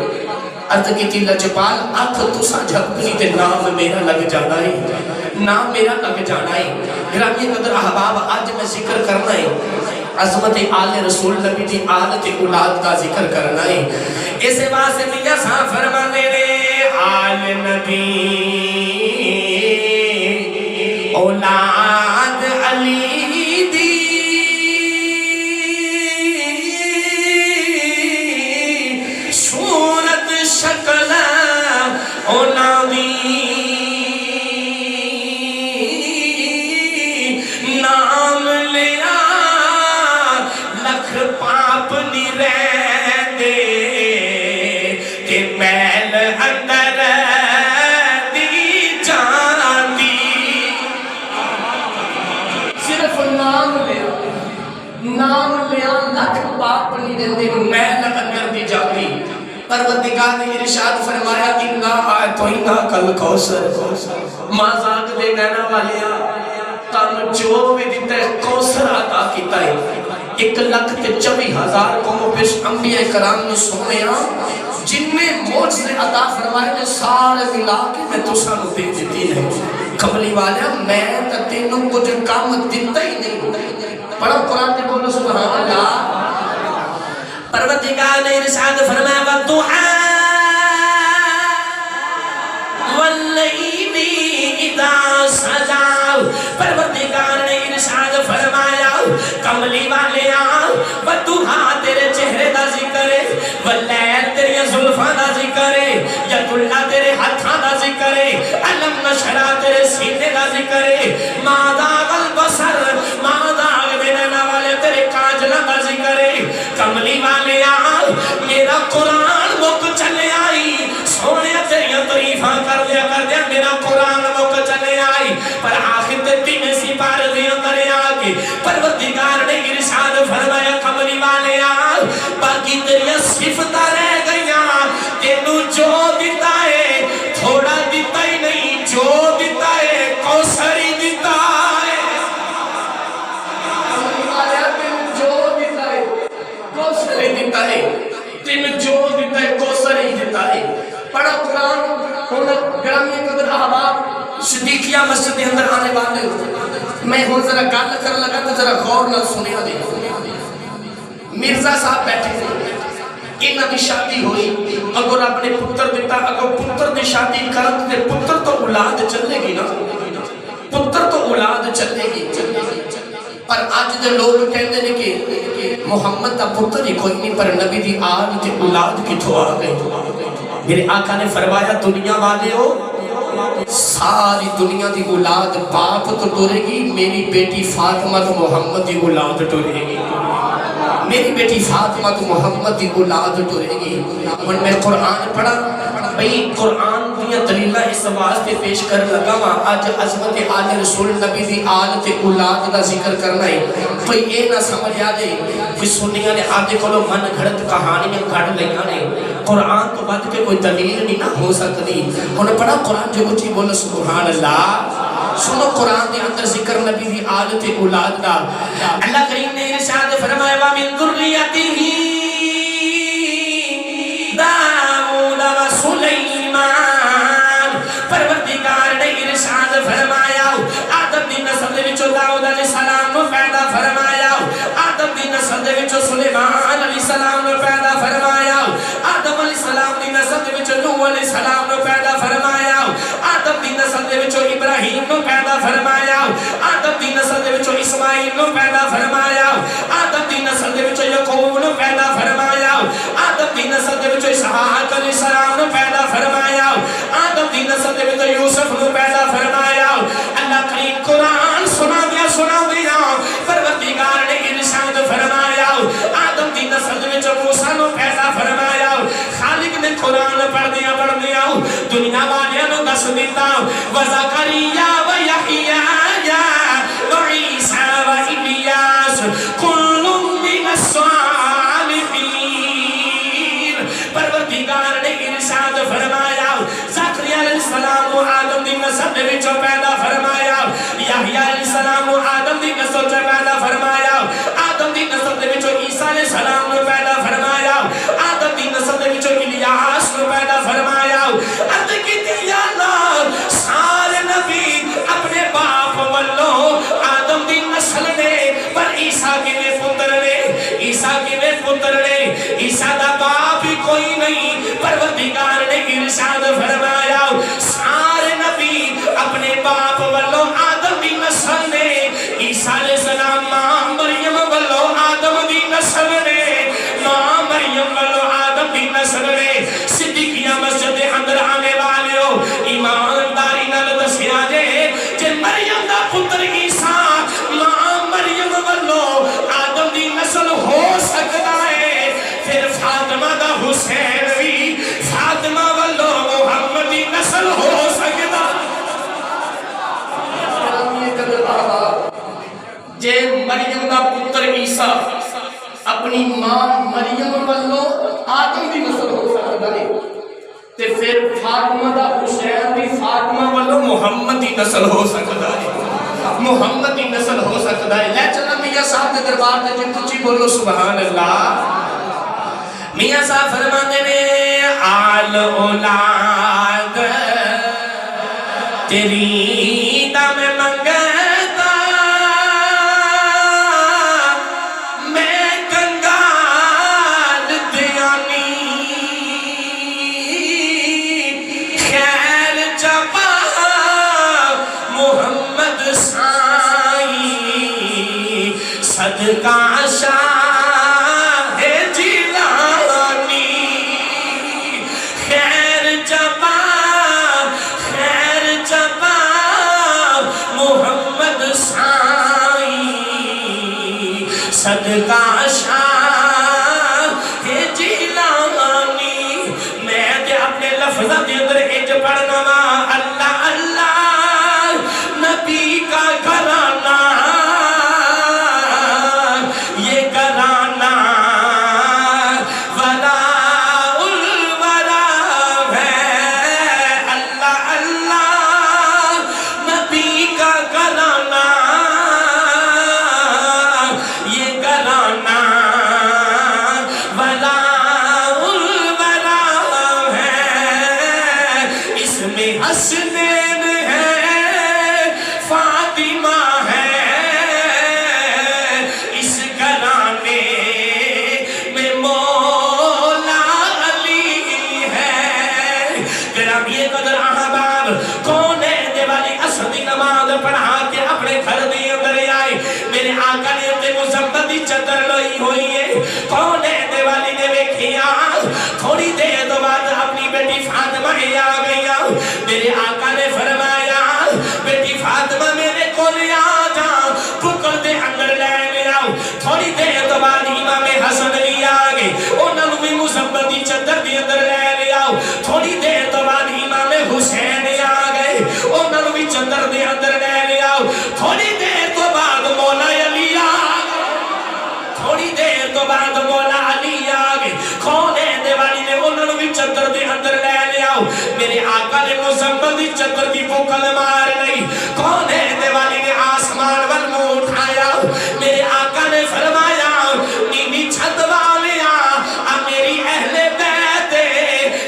عرض کی لجپال اکھ تسا جھپکنی تے نام میرا لگ جانا ہے نام میرا لگ جانا ہے گرامی قدر احباب آج میں ذکر کرنا ہے عظمت آل رسول نبی دی آلت اولاد کا ذکر کرنا ہے اسے واسے میاں صاحب فرمانے نے آل نبی اولاد علی دی صورت شکل اولاد دی نام لیا لکھ پاپ نی رہ دے کہ میل اندر دی جان دی صرف نام لیا لکھ پاپ نی رہ دے میل اندر دی جان دی پروردگار نے ارشاد فرمایا اِنَّا أَعْطَيْنَاكَ الْكَوْثَرَ ماں ذات دے نانا والیا تم جو بھی دیتا ہے کوثر عطا کیتا ہے 1,24,000 قوم پیش انبیاء کرام نے سنیا جن میں معجزے عطا فرمائے نے سارے ملا کے میں تساں نو دے دیتی ہے کملی والا میں تے تینوں کچھ کام دیتا ہی نہیں پڑھو قرآن میں بولو سبحان اللہ پروردگار نے ارشاد فرمایا والضحیٰ واللیل اذا سجا پروردگار نے ارشاد فرمایا کملی والے والضحیٰ تیرے چہرے دا ذکر ہے واللیل تیری زلفاں اللہ تیرے ہاتھاں دا ذکر ہے، علم نشرہ تیرے سینے دا ذکر ہے، ماداغ البصر ماداغ بیننا والے تیرے کاجلہ دا ذکر ہے، کملی والے آل میرا قرآن مک چلے آئی، سونے تیریاں طریفہ کر دیا میرا قرآن مک چلے آئی، پر آخر تین سی پار دیا کرے آگے پروردگار نے ارشاد فرمایا کملی والے آل باقی تیریاں صفتہ رہ گئیاں، تینو جو دیتا ہے تھوڑا دیتا ہی نہیں، جو دیتا ہے کوثری دیتا ہے، تینو جو دیتا ہے کوثری دیتا ہے، تینو جو دیتا ہے کوثری دیتا ہے۔ پڑھا قرآن ہونا گرامی قدر احباب صدیقیہ مسجد کے اندر آنے والے میں ہوں ذرا گل کر لگا تو ذرا غور نہ سنیا دے۔ مرزا صاحب بیٹھے تھے، انہاں دی شادی ہوئی، اگر اپنے پتر دیتا، اگر پتر دی شادی کرت دے پتر تو اولاد چلے گی نا، پتر تو اولاد چلے گی، پر آج دے لوگ کہندے نے کہ محمد دا پتر ہی کوئی نہیں، پر نبی دی آل تے اولاد کتھوں آ گئی۔ میرے آقا نے فرمایا دنیا والے ہو، ساری دنیا دی اولاد باپ تو ٹورے گی، میری بیٹی فاطمہ تو محمد دی اولاد ٹورے گی، میری بیٹی فاطمہ تو محمد دی اولاد ٹورے گی۔ اور میں قرآن پڑھا بھئی قرآن دیا دلیلہ اس واسطے پیش کر لگا ماں آج عظمت آل رسول نبی دی آل تے اولاد دا ذکر کرنا ہے، بھئی اے نہ سمجھ آدے کہ سنیاں نے آدھے کلو من گھڑت کہانیاں گھڑ لیاں نے، قرآن تو بات کے کوئی دلیل نہیں نہ ہو سکتی۔ انہوں نے پڑھا قرآن جو کچھ ہی بولو سبحان اللہ، سنو قرآن دے اندر ذکر نبی دی آل تے اولاد دا، اللہ کریم نے ارشاد فرمایا وَمِن ذُرِّيَّتِهِ داؤد و سلیمان، پروردگار نے ارشاد فرمایا آدم دی نسل دے وچوں داؤد علیہ السلام نو پیدا فرمایا، آدم دی نسل دے وچوں سلیمان علیہ السلام نو پیدا فرمایا، آدم علیہ السلام دی نسل دے وچوں نوح علیہ السلام نو پیدا فرمایا، آدم دی نسل دے وچوں ابراہیم نو پیدا فرمایا، آدم دی نسل دے وچوں اسماعیل نو پیدا فرمایا، آدم دی نسل دے وچوں یعقوب نو پیدا فرمایا، آدم دی نسل دے وچوں اسحاق علیہ السلام نو پیدا فرمایا، آدم دی نسل دے وچوں یوسف نو پیدا فرمایا۔ اللہ کریم قرآن سنا دیا پروردگار نے ارشاد فرمایا آدم دی نسل دے وچوں موسیٰ نو پیدا فرمایا، خالق نے قرآن پڑھ دیا دنیا والیاں نو دس دیتا وَزَكَرِيَّا وَيَحْيَا وَعِيسَىٰ وَإِلْيَاسَ كُلٌّ مِّنَ الصَّالِحِينَ۔ پروردگار نے ارشاد فرمایا زکریا علیہ السلام کو آدم دی نسل دے وچوں پیدا فرمایا، یحییٰ علیہ السلام کو آدم دی نسل سے پیدا فرمایا، آدم دی نسل دے وچوں عیسیٰ علیہ السلام کو پیدا فرمایا، آدم دی نسل دے وچوں الیاس کو پیدا فرمایا۔ عرض کیتی یا اللہ سارے نبی اپنے باپ والوں آدم دی نسل نے، پر عیسیٰ کے میں پتر نے، عیسیٰ کے میں پتر نے، عیسیٰ دا باپ ہی کوئی نہیں، پروردگار نے ارشاد فرمایا سارے نبی اپنے باپ والوں آدم دی نسل نے، عیسیٰ علیہ السلام ماں مریم والوں آدم دی نسل نے، ماں مریم والوں آدم دی نسل نے۔ صدیقیہ مسجد اندر آنے والے ہو ایمانداری نال دسیا جے جے مریم دا پتر عیسیٰ ماں مریم والوں آدم دی نسل ہو سکتا ہے، پھر فاطمہ دا حسین بھی فاطمہ والوں محمد دی نسل ہو سکتا جے مریم دا پتر عیسیٰ اپنی ماں مریم والوں آدم دی نسل ہو سکتا ہے، تے پھر فاطمہ دا حسین بھی فاطمہ والوں محمد دی نسل ہو سکتا ہے، محمد دی نسل ہو سکتا ہے۔ لے چلا میاں صاحب کے دربار دے جن تجھی بولو سبحان اللہ۔ میاں صاحب فرماتے نے آل اولاد تیری دم منگتا میں کنگال دیانی خیر جبا محمد سائی صدقہ شاہ جیلانی خیر جبا لفظاں دے اندر اج پڑھنا وا اللہ اللہ نبی کا گھرانہ یہ گھرانہ ولاء الورا ہے اللہ اللہ نبی کا گھرانہ یہ گھرانہ حسنین ہے فاطمہ ہے اس گھرانے میں مولا علی ہے گرامی قدر احباب کون ہے دیوالی اسدی نماز پڑھا کے اپنے گھر دے اندر آئے میرے آقا نے تے مزمت دی چادر لئی ہوئی ہے کون ہے دیوالی نے ویکھیا تھوڑی دیر تو بعد اپنی بیٹی فاطمہ آ گئی میرے آقا نے فرمایا بیٹی فاطمہ میرے کو لے آ جا بکر دے اندر لے لے آؤ تھوڑی دیر تو بعد امام حسن بھی آ گئے انہوں نے بھی مزمت دی چادر دے اندر لے لے آؤ تھوڑی دیر تو بعد امام حسین آ گئے انہوں نے بھی چادر دے اندر لے لے آؤ تھوڑی دیر تو بعد مولا علی آ گئے تھوڑی دیر تو بعد مولا علی آ گئے کون ہے دیوالی نے انہوں نے بھی چادر دے اندر لے لے آؤ میرے آقا نے مزمت دی چادر کی پوکل مار نہیں کون ہے دیوالی نے آسمان وال منہ اٹھایا میرے آقا نے فرمایا نیلی چھت والیا میری اہل بیت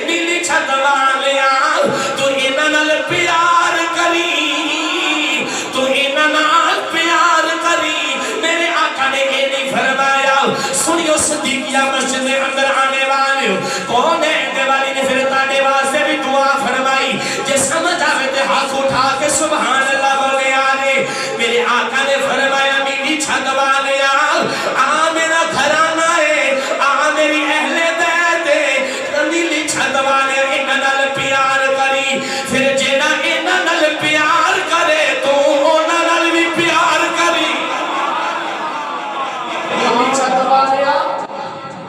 نیلی چھت والیا تو انہاں نال پیار کری تو انہاں نال پیار کری میرے آقا نے یہ نہیں فرمایا سنیو صدیقیہ مسجد میں اندر آنے والے کون ہے دیوالی نے پھر تانے واسطے بھی دعا فرمائی جے سمجھ آوے تے ہاتھ اٹھا کے سبحان اللہ بولے آنے میرے آقا نے فرمایا میری چھت والے آ میرا گھرانہ ہے آ میری اہل بیت ہے میری چھت والے انہاں نال پیار کری پھر جیڑا انہاں نال پیار کرے تو انہاں نال بھی پیار کری میری چھت والے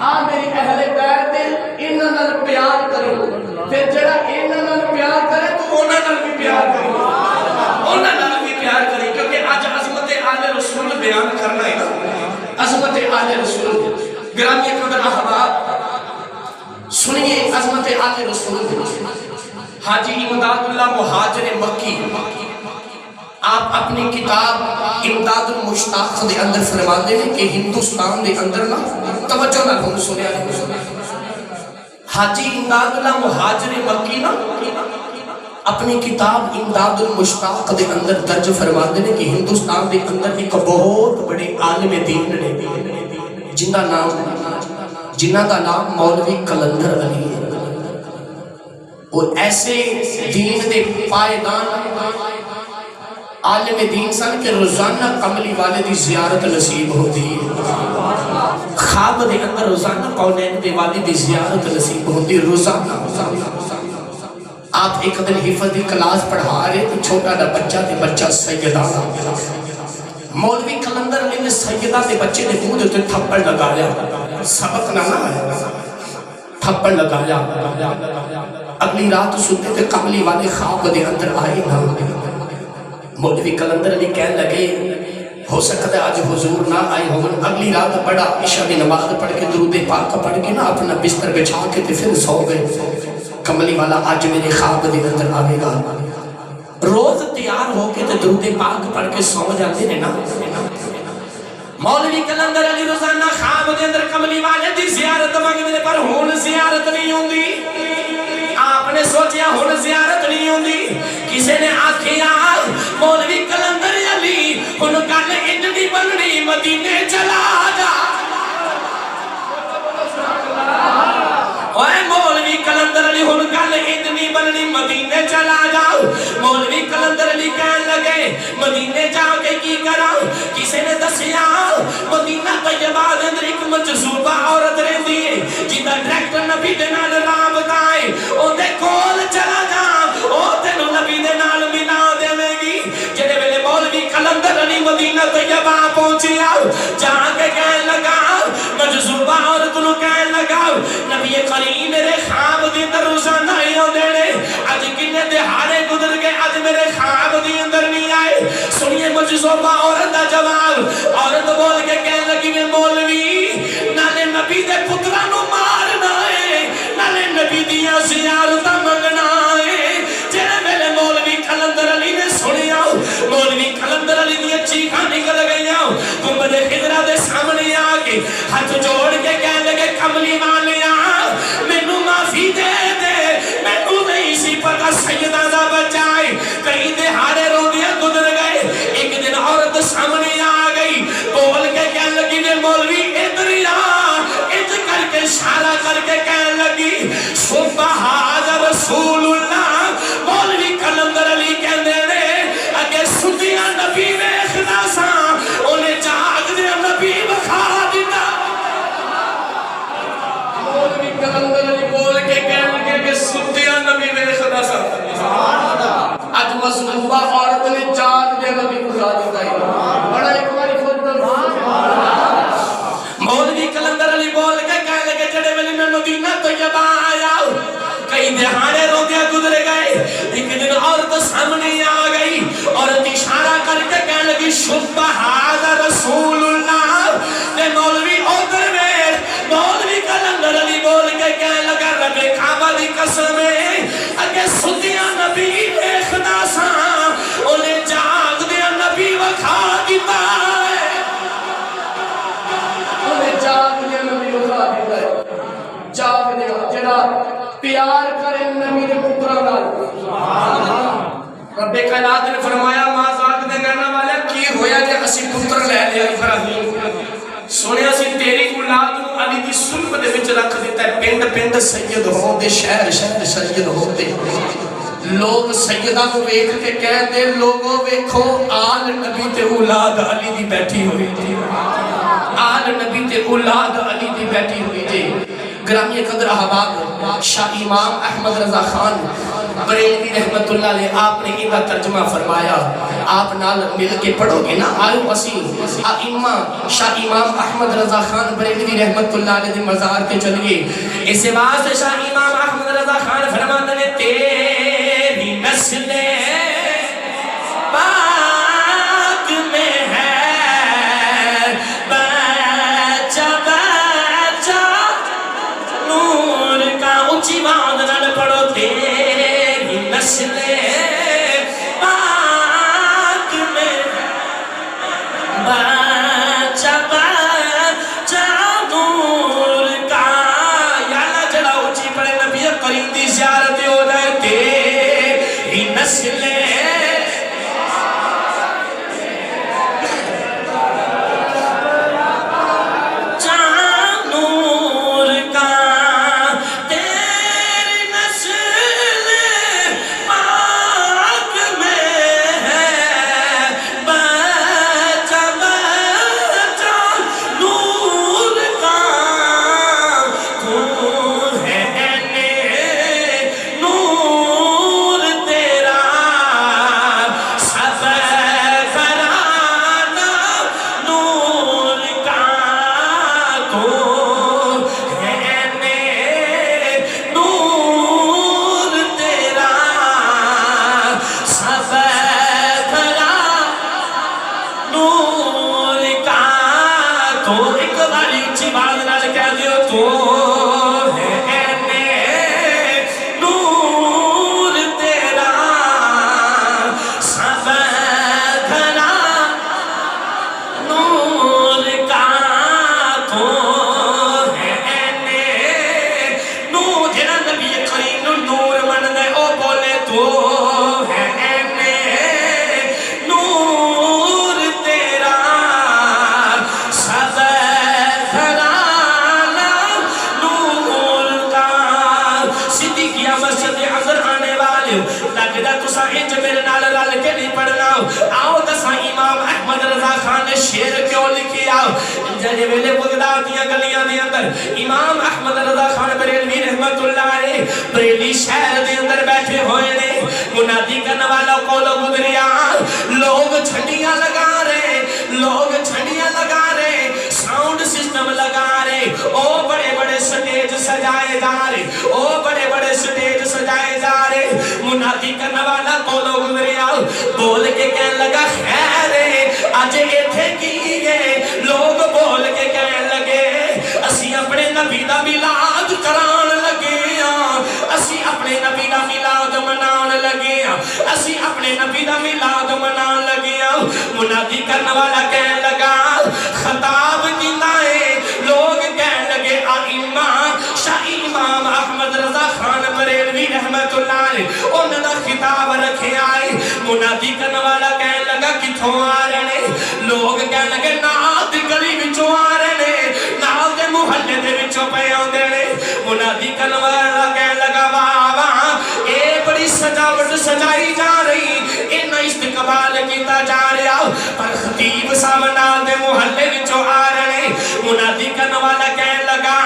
آ میری اہل بیت انہاں نال پیار کرو پھر جڑا انہاں نال پیار کرے تو انہاں نال بھی پیار کرے انہاں نال بھی پیار کرے کیونکہ آج عظمت آل رسول بیان کرنا ہے نا عظمت آل رسول گرامی قدر احباب سنیے عظمت آل رسول حاجی امداد اللہ مہاجر مکی آپ اپنی کتاب امداد المشتاق دے اندر فرماتے ہیں کہ ہندوستان دے اندر نا توجہ نہ ہوں سنیا حاجی امداد اللہ مہاجر مکی نا اپنی کتاب امداد المشتاق دے اندر درج فرماتے ہیں کہ ہندوستان دے اندر ایک بہت بڑے عالم دین نے جنہ دا نام مولوی کلندر علی ہے اور ایسے دین دے پائیدان عالم دین سن کہ روزانہ کملی والے دی زیارت نصیب ہوتی ہے خواب دے اندر روزانہ کونین دے والے دی زیارت نصیب ہوتی ہے روزانہ آپ ایک دن حفظ دی کلاس پڑھا رہے تو چھوٹا دا بچہ تے بچہ سیدہ مولوی کلندر علی نے سیدہ تے بچے نے منہ دے تھپڑ لگایا سبق نہ ہے تھپڑ لگایا اگلی رات سنتے تے کملی والے خواب دے اندر آئے نہ مولوی کلندر علی کہنے لگے ہو سکتا ہے آج حضور نہ آئے ہوں اگلی رات بڑا عشاء دی نماز پڑھ کے درود پاک پڑھ کے نا اپنا بستر بچھا کے تے پھر سو گئے کملی والا آج میرے خواب دے اندر آئے گا روز تیار ہو کے تے درود پاک پڑھ کے سو جاتے ہیں نا مولوی کلندر علی روزانہ خواب دے اندر کملی والے دی زیارت مانگنے پر ہون زیارت نہیں ہوندی آپ نے سوچیا ہون زیارت نہیں ہوندی کسی نے آکھیا مولوی کلندر علی ہن گل انجنی بننی مدینے چلا جا اوے مولوی کلندر علی ہن گل اتنی بننی مدینے چلا جاؤ مولوی کلندر علی کہنے لگے مدینے جا کے کی کرا کسی نے دسیا مدینہ طیبہ دے اندر ایک مجذوبہ عورت رہندی ہے جیدا ڈائریکٹر نبی دے نال رابطہ ہے او دے کول چلا جا او تینو نبی دے نال ملا دے گی جڑے ویلے مولوی کلندر علی مدینہ طیبہ پہنچیا جا کے کہنے لگا مجذوبہ عورت نو کہنے لگا نبی کریم میرے خواب دے اندر روزانہ مجذوبہ عورت دا جواب، عورت بول کے کہنے لگی میں مولوی نالے نبی دے پترانو مارنا ہے، نالے نبی دیا زیارتہ منگنا ہے۔ جنہیں میرے مولوی کلندر علی نے سنیا، مولوی کلندر علی نے چیخاں نکل گیا، گنبد خضرہ دے سامنے آگے ہاتھ جوڑ کے کہنے لگے کملی والیا مینوں معافی دے دے، مینوں نہیں سی پتا سیدہ دا بچائے، کئی دہاڑے روندیاں گزر گئے، ایک دن عورت سامنے آ گئی، بول کے کہنے لگی میں مولوی ادھر آ، ادھر کر کے اشارہ کر کے کہنے لگی سبحان رسول اللہ۔ مولوی کلندر علی کہنے رہے اگر سدیاں نبی ویکھدا سا انہیں جاگ دے نبی بکھا دیتا۔ مولوی کلندر علی بول کے کہنے لگے کہ سدیاں نبی ویکھدا سا، اج مظلومہ عورت نے جاگ دے نبی بکھا دیتا ہے۔ بڑا ایک باری فضل مولوی کلندر علی بول کے کہنے لگے جڑے ویلے میں مدینہ طیبہ آیا کئی دہاڑے روندیاں گزر گئے، ایک دن عورت سامنے آ گئی، عورت اشارہ کر کے کہنے لگی سبحان رسول اللہ۔ تے مولوی ادھر ویکھ، مولوی کلندر علی بول کے کہنے لگا رب کعبہ دی قسم ہے اگے سدیاں نبی ویکھدا سا انہیں جاگ دے نبی وکھا دیتا ہے، انہیں جاگ دے نبی وکھا دیتا ہے۔ جاگ دے جڑا پیار کرے نبی دے پتران نال، رب کائنات نے فرمایا ماں ذات دے کہنا والے کی ہویا جے اسی پتر لے لیا ابراہیم، سنیا سی تیری اولاد نو علی دی صلب دے وچ رکھ دیتا ہے، پنڈ پنڈ سید ہوندے، شہر شہر سید ہوندے، لوگ سیدہ کو ویکھ کے کہتے لوگوں ویکھو آل نبی تے اولاد علی دی بیٹھی ہوئی تھی، آل نبی تے اولاد علی دی بیٹھی ہوئی تھی۔ گرامی قدر احباب شاہ امام احمد رضا خان بریلوی رحمت اللہ علیہ آپ نے ایدہ ترجمہ فرمایا، آپ نال مل کے پڑھو گے نا آئو اسی شاہ امام احمد رضا خان بریلوی رحمت اللہ علیہ دے مزار کے چلیے۔ اس واسطے شاہ امام احمد رضا خان فرماتے ہیں تیری نسل پاک میں ہے بچہ بچہ نور کا، اونچی بات نہ پڑھو تیری نسل پاک میں بچہ بچہ نور کا، یا اللہ جڑا اونچی پڑھے نبی کریم دی زیارت ہو جائے تیری نسل جڑے ویلے بغداد دیاں گلیاں دے اندر امام احمد رضا خان بریلوی رحمت اللہ علیہ بریلی شہر دے اندر بیٹھے ہوئے نے، منادی کرنے والا قولو گزریا، لوگ چھڑیاں لگا رہے، لوگ چھڑیاں لگا رہے، ساؤنڈ سسٹم لگا رہے، او بڑے بڑے سٹیج سجائے جا رہے، او بڑے بڑے سٹیج سجائے جا رہے، منادی کرنے والا قولو گزریا بول کے کہنے لگا خیر دا میلاد کران لگے ہاں اسی اپنے نبی دا میلاد منان لگے ہاں اسی اپنے نبی دا میلاد منان لگے ہاں منادی کرنے والا کہنے لگا خطاب کیتا ہے لوگ کہنے لگے آئمہ شاہ امام احمد رضا خان بریلوی رحمت اللہ علیہ انہوں نے خطاب رکھے آئے منادی کرنے والا کہنے لگا کتھوں آ رہے لوگ کہنے لگے نال دی گلی وچوں آ رہے نال دے محلے دے وچوں پے آندے نے منادی کرنے والا کہنے لگا واہ واہ اے بڑی سجاوٹ سجائی جا رہی انہاں استقبال کیتا جا رہا پر خطیب صاحب نال دے محلے وچوں آ رہے منادی کرنے والا کہنے لگا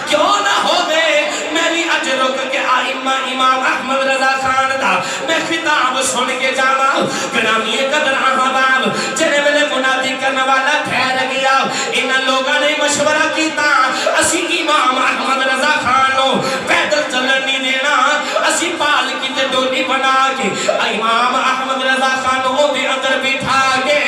کیوں نہ ہوے میری اج رک کے آئمہ امام احمد رضا خان دا میں خطاب سن کے جاواں گرامی قدر احباب جنے ویلے منادی کرنے والا ٹھہر گیا انہاں لوگاں نے مشورہ کیتا اسی امام احمد رضا خان نو پیدل چلن نہیں دینا اسی پال کی تے ڈولی بنا کے امام احمد رضا خان او دے اندر بٹھا کے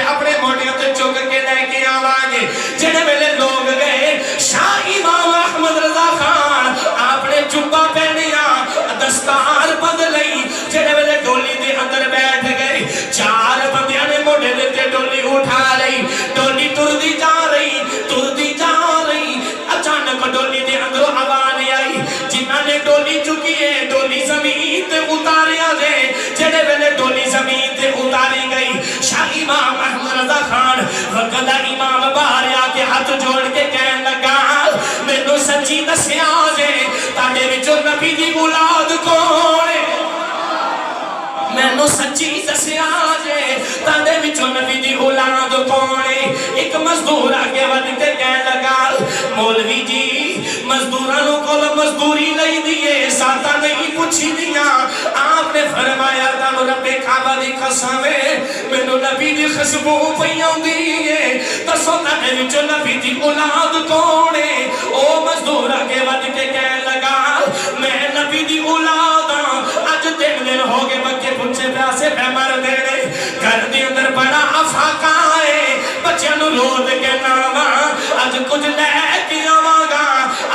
اپنے موڑیاں تے چک کے لے کے آواں گے جنے ویلے لوگ گئے شاہ امام احمد رضا خان اپنے جبہ پہنیا دستار بند لئی جنے ویلے ڈولی دے اندر بیٹھ گئے چار بندیاں نے موڑے دے تے ڈولی اٹھا لئی ڈولی تردی جا رہی اچانک ڈولی دے اندر آواز آئی جنہاں نے ڈولی چکی ہے ڈولی زمین تے اتاریا دے جنے ویلے ڈولی زمین تے اتاری گئی شاہ امام احمد رضا خان وقت امام باہر آ کے ہاتھ جوڑ کے کہنے لگا مینوں سچی دسیا جے تاڈے وچوں نبی دی اولاد کون ہے مینوں سچی دسیا جے تاڈے وچوں نبی دی اولاد کون ہے ایک مزدور آگے ود کے کہنے لگا مولوی جی مزدورانوں کو مزدوری لئی دیئے ساتھا نہیں پوچھی دیا آپ نے فرمایا تانو رب کعبہ دی قسم ہے مینوں نبی دی خوشبو پیاں دیئے دسو تاڈے وچوں نبی دی اولاد کون ہے او مزدور آگے ود کے کہنے لگا میں نبی دی اولاد اج 3 دن ہو گئے بچے پوچھے پیاسے پہ مر دینے گھر دی اندر بڑا افاقہ ہے بچیاں نو لود کے ناما اج کچھ لے کے آواں گا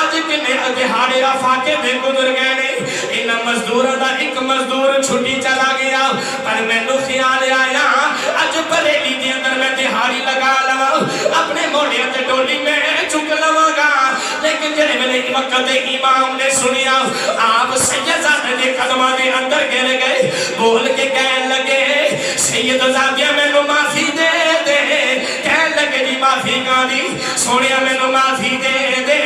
اج کنے دہاڑے افاقے میں گزر گئے نے انہاں مزدوراں دا ایک مزدور چھٹی چلا گیا پر مینوں خیال آیا اج بریلی دے اندر میں دہاڑی لگا لواں اپنے موڑیاں تے ڈولی میں چک لواں گا لیکن جڑے ویلے وقت امام نے سنیا آپ سیدزادے دے قدماں دے اندر گر گئے بول کے کہنے لگے سیدزادیاں مینوں معافی دے دے کہنے لگے جی معافی کانی سونیا مینوں معافی دے دے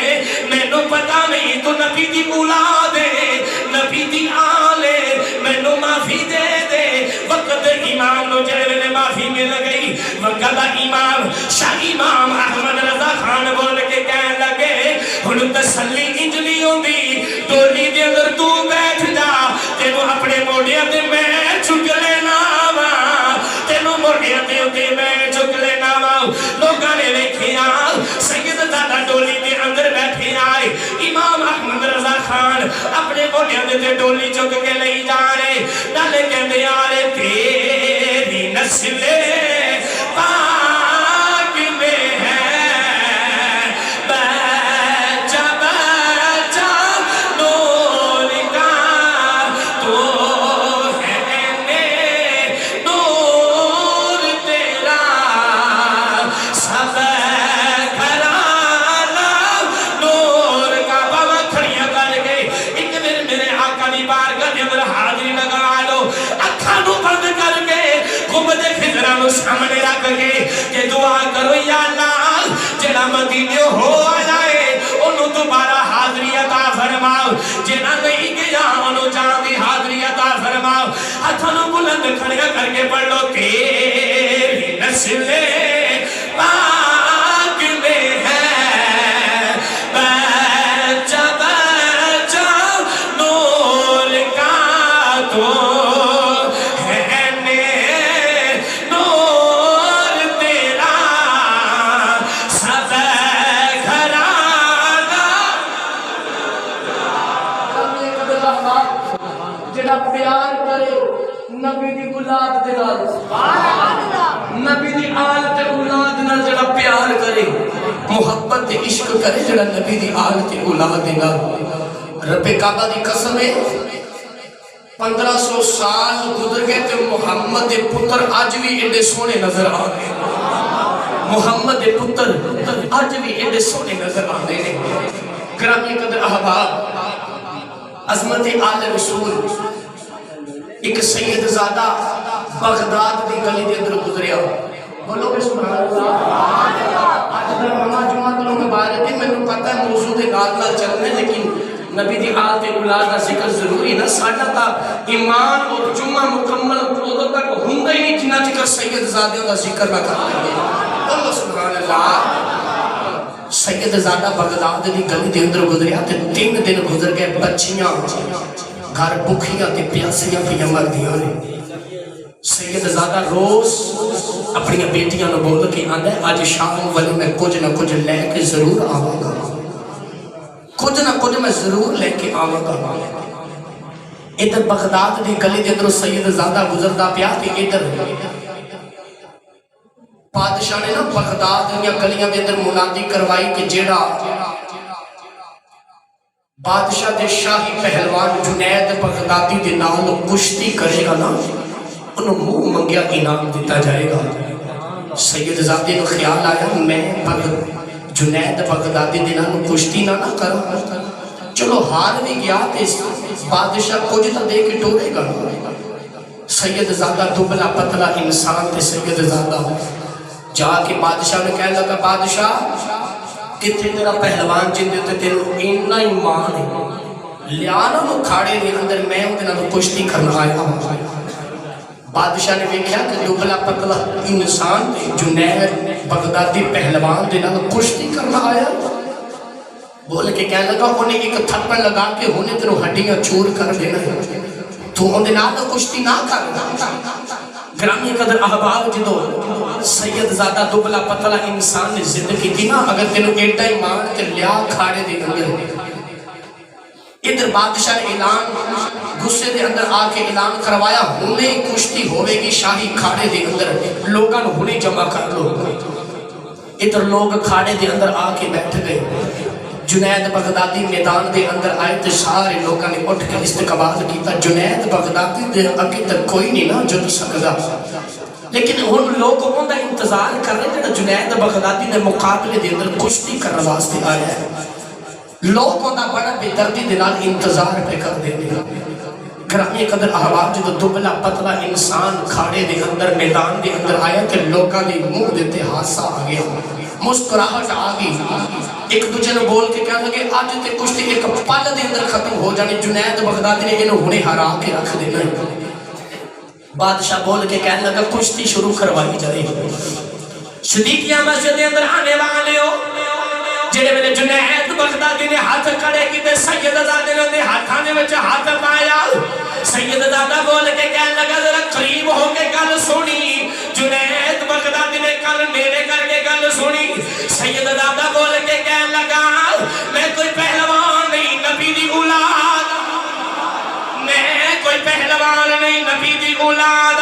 مینوں پتہ نہیں تو نبی دی اولاد ہے نبی دی آل ہے مینوں معافی دے دے وقت امام نو جڑے ویلے معافی مل گئی وقت امام شاہ امام احمد رضا خان بول کے کہنے لگے ہن تسلی انج نہیں ہوندی ڈولی دے اندر تو بیٹھ جا تینوں اپنے موڑیاں تے میں چک لینا وا تینوں موڑیاں تے میں چک لینا وا لوگاں نے ویکھیا سید دادا ڈولی دے اندر بیٹھے آئے امام احمد رضا خان اپنے موڑیاں تے ڈولی چک کے لئی جا رہے نالے کہندے آ رہے تیری نسل پاک میں ہے بچہ بچہ نور کا تو ہے نور تیرا سب گھرانہ نور کا بابا کھڑیاں کر گئے ایک دن میرے آقا دی بارگاہ دے اندر حاضری لگا لو اکھاں نو بند کر کے گنبد خضرا نو سامنے رکھ کے کہ دعا کرو یا اللہ جڑا مدینے ہو آئے انہوں دوبارہ حاضری عطا فرماؤ جڑا نہیں گیا انہوں جان دی حاضری عطا فرماؤ ہاتھوں نو بلند کھڑیا کر کے پڑھ لو تیری نسل پاک میں ہے بچہ بچہ نور کا تو جڑا پیار کرے نبی دی اولاد دے نال نبی دی آل تے اولاد نال جڑا پیار کرے محبت تے عشق کرے جڑا نبی دی آل تے اولاد دے نال رب کعبہ دی قسم ہے 1500 سال گزر گئے تے محمد دے پتر آج بھی ایڈے سونے نظر آ گئے محمد دے پتر آج بھی ایڈے سونے نظر آ گئے گرامی قدر احباب عظمت آل رسول ایک سید زادہ بغداد دی گلی دے اندر گزریا بولو کہ سبحان اللہ آج در ماما جمعہ دلوں میں بارے تھی میں نے پتا ہے موضوع دے گال نہ چلنے لیکن نبی دی آل تے اولاد کا ذکر ضروری نہ ساڑھا تا ایمان اور جمعہ مکمل ادھر تک ہونگا ہی نہیں جنہ چکر سید زادیوں کا ذکر نہ کرتے ہیں بولو سبحان اللہ سید زادہ بغداد دی گلی دے اندر گزریا تے 3 دن گزر گئے بچیاں گھر بکھیاں تے پیاسیاں پہ مر دیاں نے سید زادہ روز اپنی بیٹیاں نے بول کے آندہ ہے آج شام والی میں کچھ نہ کچھ لے کے ضرور آواں گا کچھ نہ کچھ میں ضرور لے کے آواں گا ادھر بغداد دی گلی دے اندر سید زادہ گزردہ پیا تے ادھر بادشاہ نے نا بغداد یا گلیاں دے اندر منادی کروائی کہ جیڑا بادشاہ دے شاہی پہلوان جنید بغدادی دے نال کشتی کرے گا نا انہوں منہ منگیا انعام دیتا جائے گا سید زادے کو خیال آیا میں جنید بغدادی دے نال کشتی نہ کروں چلو ہار بھی گیا تے بادشاہ کچھ تو دے کے ٹورے گا سید زادہ دبلا پتلا انسان تے سید زادہ جا کے بادشاہ نے کہنے لگا بادشاہ کتنے تیرا پہلوان جن دیتے تیرے اینا ایمان ہے لیانا وہ کھاڑے دے اندر میں ہوں دینا تو کشتی کرنا آیا ہوں بادشاہ نے بھی کیا کہ دبلا پتلا انسان جنید بغدادی پہلوان دینا تو کشتی کرنا آیا بول کے کہنے لگا انہیں ایک تھپڑ لگا کے ہونے تیرے ہڈیاں چور کر دینا تو انہیں دینا تو کشتی نہ کرنا گرامی قدر احباب جدو سید زادہ دبلا پتلا انسان نے زندگی تھی نا اگر تینوں ایڈا ایمان تے لیا کھاڑے دے اندر ادھر بادشاہ نے اعلان غصے دے اندر آ کے اعلان کروایا ہونے کشتی ہوئے گی شاہی کھاڑے دے اندر لوگاں ہونے جمع کر لو ادھر لوگ کھاڑے دے اندر آ کے بیٹھ گئے جنید بغدادی میدان دے اندر آئے تو سارے لوگاں نے اٹھ کے استقبال کیتا جنید بغدادی دے اگے تک کوئی نہیں نہ جد سکتا لیکن ان لوگ ان کا انتظار کر رہے تھے جنید بغدادی نے مقابلے دے اندر کشتی کرنے واسطے آیا ہے لوگ ان کا بڑا بے دردی دے نال انتظار پہ کر دیتے ہیں گرامی قدر احباب جدو دبلا پتلا انسان کھاڑے دے اندر میدان دے اندر آیا کہ لوگاں نے منہ دیتے حادثہ آ گیا مسکراہٹ آ گئی ایک دوجے نے بول کے کہنے لگے آج تے کشتی ایک پل دے اندر ختم ہو جانے جنید بغدادی نے انہوں ہونے ہرا کے رکھ دینا بادشاہ بول کے کہنے لگا کشتی شروع کروائی جائے صدیقیہ مسجد دے اندر آنے والے ہو جنہیں میں نے جنید بغدادی نے ہاتھ کھڑے کی تے سید زادے نے ہاتھ آنے میں ہاتھ پایا سید زادہ بول کے کہنے لگا ذرا قریب ہو کے گل سنی جنید بغدادی نے کل میرے کر کے گل سنی سید زادہ بول کے کہنے لگا میں کوئی پہلوان نہیں نبی دی اولاد میں کوئی پہلوان نہیں نبی دی اولاد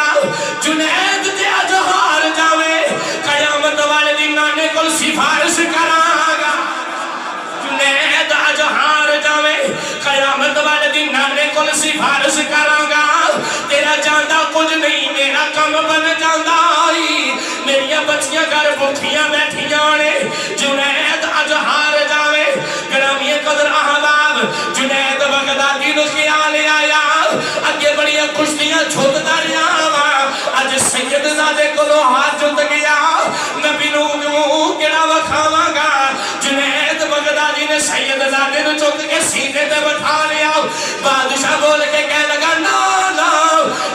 جنید تے اجہار جاوے قیامت والے دن نانے کو سفارش کراگا جنید اجہار جاوے قیامت والے دن نانے کو سفارش کراگا تیرا جاندہ کچھ نہیں میرا کم بن جاندہ میری بچیاں گھر بکھیاں بیٹھیاں نے جنید اجہار جاوے گرامی قدر احباب جنید بغدادی نو خیال آیا اگے بڑیاں کشتیاں چھوٹ داریا آج سید زادے کو لو ہاتھ جھت گیا نبی نو کیڑا وکھاواں گا جنید بغدادی نے سید زادے نو چھت کے سینے تے بٹھا لیا بادشاہ بول کے کہنے لگا نا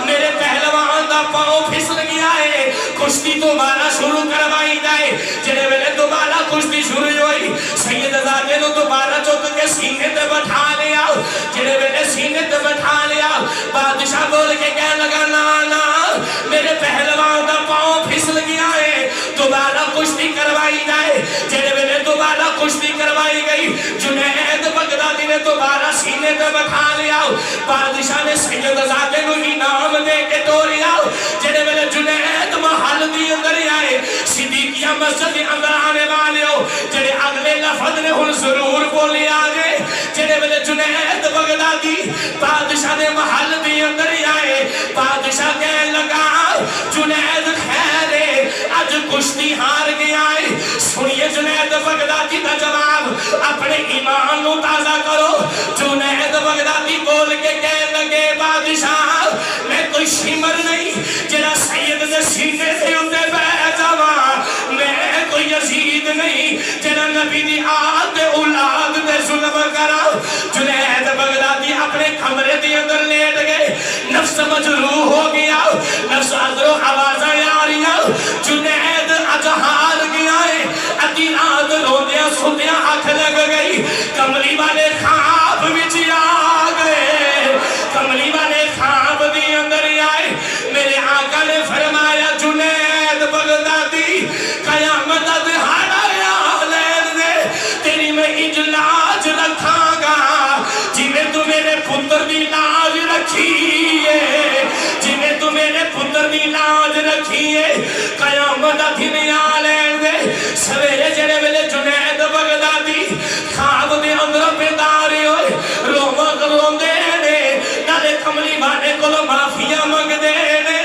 میرے پہلوان دا پاؤں پھسل گیا ہے کشتی دوبارہ شروع کروائی جائے جنہیں ویلے دوبارہ کشتی شروع ہوئی سید زادے نو دوبارہ چھت کے سینے تے بٹھا لیا جنہیں ویلے سینے تے بٹھا لیا بادشاہ بول کے کہنے لگا نا میرے پہلوان دا پاؤں پھسل گیا ہے دوبارہ کشتی کروائی جائے جنہیں ویلے دوبارہ کشتی کروائی گئی جنید بغدادی نے دوبارہ سینے تے بٹھا لیا بادشاہ نے سید زادے نو انعام دے کے توڑیا جڑے ویلے جنید محل دی اندر آئے صدیقیہ مسجد اندر آنے والے ہو جڑے اگلے لفظ نے ہن ضرور بولے آگے جڑے ویلے جنید بغدادی بادشاہ نے محل دی اندر آئے بادشاہ کہنے لگا جنید خیر ہے آج کشتی ہار گیا ہے سنیے جنید بغدادی کا جواب اپنے ایمان نو تازہ کرو جنید بغدادی بول کے کہنے لگے بادشاہ میں کوئی شمر نہیں جڑا سید دے سینے سے اندے بیٹھ جاواں میں کوئی یزید نہیں جڑا نبی دی آل دے اولاد دے ظلم کرا جنید بغدادی اپنے کمرے دے اندر لیٹ گئے نفس مجروح ہو گیا نفس اندروں آوازیں آ رہی ہیں جنید اج ہار گیا ہے ادھی رات روندیاں سوندیاں آنکھ لگ گئی کملی والے خواب وچ آ گئے کملی والے خواب دی اندر آئے میرے آقا نے فرمایا جنید بغدادی قیامت دہاڑا یا لین دے تیری میں اجلاج رکھاں گا جی میں تو میرے پتر دی لاج رکھی ہے جی میں تو میرے پتر دی لاج رکھی ہے قیامت دن یا لین دے سویرے جڑے ویلے جنید بغدادی خواب دے اندر بیداری ہوئے روندے نے نالے کملی والے کولو معافیاں منگدے نے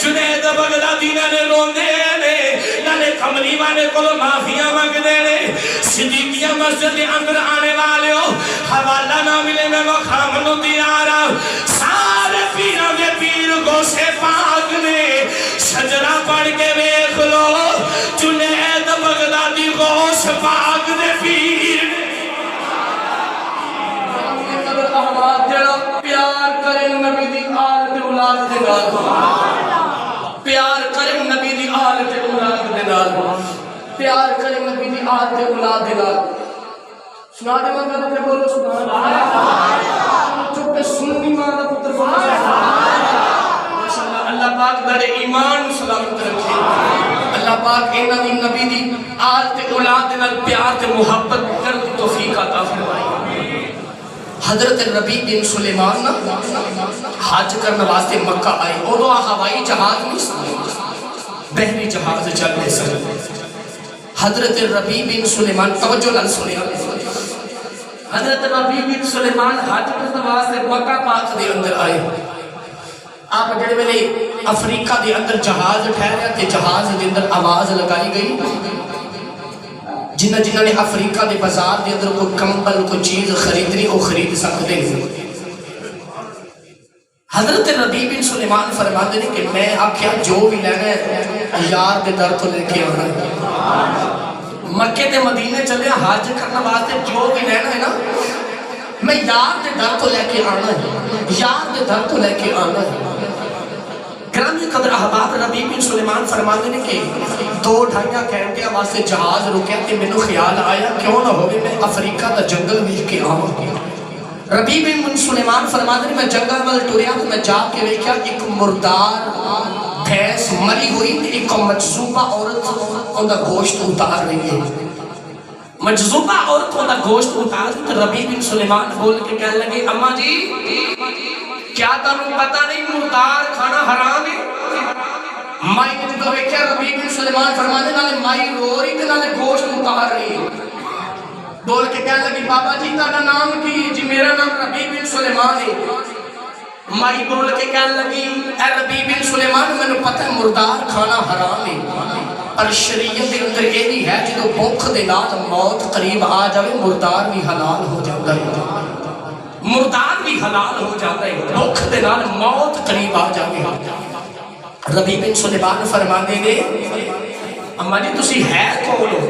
جنید بغدادی نالے روندے نے نالے کملی والے کولو معافیاں منگدے نے صدیقیہ مسجد دے اندر آنے والے ہو حوالہ نہ ملے میں مقام نو دیارا سارے پیروں دے پیر گوشے پاک نے شجرہ پڑھ کے ویکھ لو جنید بغدادی غوث پاک دے پیر احمد جڑا پیار کرے نبی دی آل تے اولاد دے نال پیار کرے نبی دی آل تے اولاد دے نال پیار کرے نبی دی آل تے اولاد دے نال سنا دے منگا تے بولو سبحان اللہ چپ سنی ماں دا پتر بولو ماشاءاللہ اللہ پاک دے ایمان سلامت رکھے اللہ پاک انہاں دی نبی دی آل تے اولاد دے نال پیار تے محبت کر دی توفیق عطا فرمائے حضرت ربیع بن سلیمان حج کرنے واسطے مکہ آئے اور ہوائی جہاز نہیں بحری جہاز چلنے سے حضرت ربیع بن سلیمان توجہ نال سنیا حضرت ربیع بن سلیمان حج کرنے واسطے مکہ پاک دے اندر آئے آپ جڑے ویلے افریقہ دے اندر جہاز ٹھہریا تے جہاز دے اندر آواز لگائی گئی جنہ نے افریقہ دے بازار دے اندر کوئی کمبل کوئی چیز خریدنی وہ خرید سکتے ہیں حضرت ربیع بن سلیمان فرماتے ہیں کہ میں آکھیا جو بھی لینا ہے یار دے در تو لے کے آنا ہے مکے دے مدینے چلے حج کرنا واسطے جو بھی لینا ہے نا میں یار دے در تو لے کے آنا ہے یار دے در تو لے کے آنا ہے گرامی قدر احباب ربیع بن سلیمان فرماتے ہیں کہ 2-2.5 گھنٹے واسطے جہاز رکیا تے مینوں خیال آیا کیوں نہ ہوئے میں افریقہ دا جنگل ویکھ کے آواں ربیع بن سلیمان فرماتے ہیں میں جنگل وال ٹریا تے میں جا کے ویکھیا ایک مردار بھینس مری ہوئی تے ایک مجذوبہ عورت اون دا گوشت اتار رہی ہے مجذوبہ عورت اون دا گوشت اتار تے ربیع بن سلیمان بول کے کہنے لگے اماں جی کیا تمہیں پتہ نہیں مردار کھانا حرام ہے مائی نے جدو ویکھیا ربیع بن سلیمان فرمانے نالے مائی رو رہی تے نالے گوشت اتار رہی بول کے کہنے لگی بابا جی تہاڈا نام کی جی میرا نام ربیع بن سلیمان ہے مائی بول کے کہنے لگی اے ربیع بن سلیمان مینوں پتہ ہے مردار کھانا حرام ہے پر شریعت دے اندر یہ بھی ہے جدو بھوک دے نال موت قریب آ جاوے مردار بھی حلال ہو جاتا ہے مردار بھی حلال ہو جاتا ہے بھوک دے نال موت قریب آ جاوے ربیع بن سلیمان فرماندے نے اماں جی تسی ہے کون ہو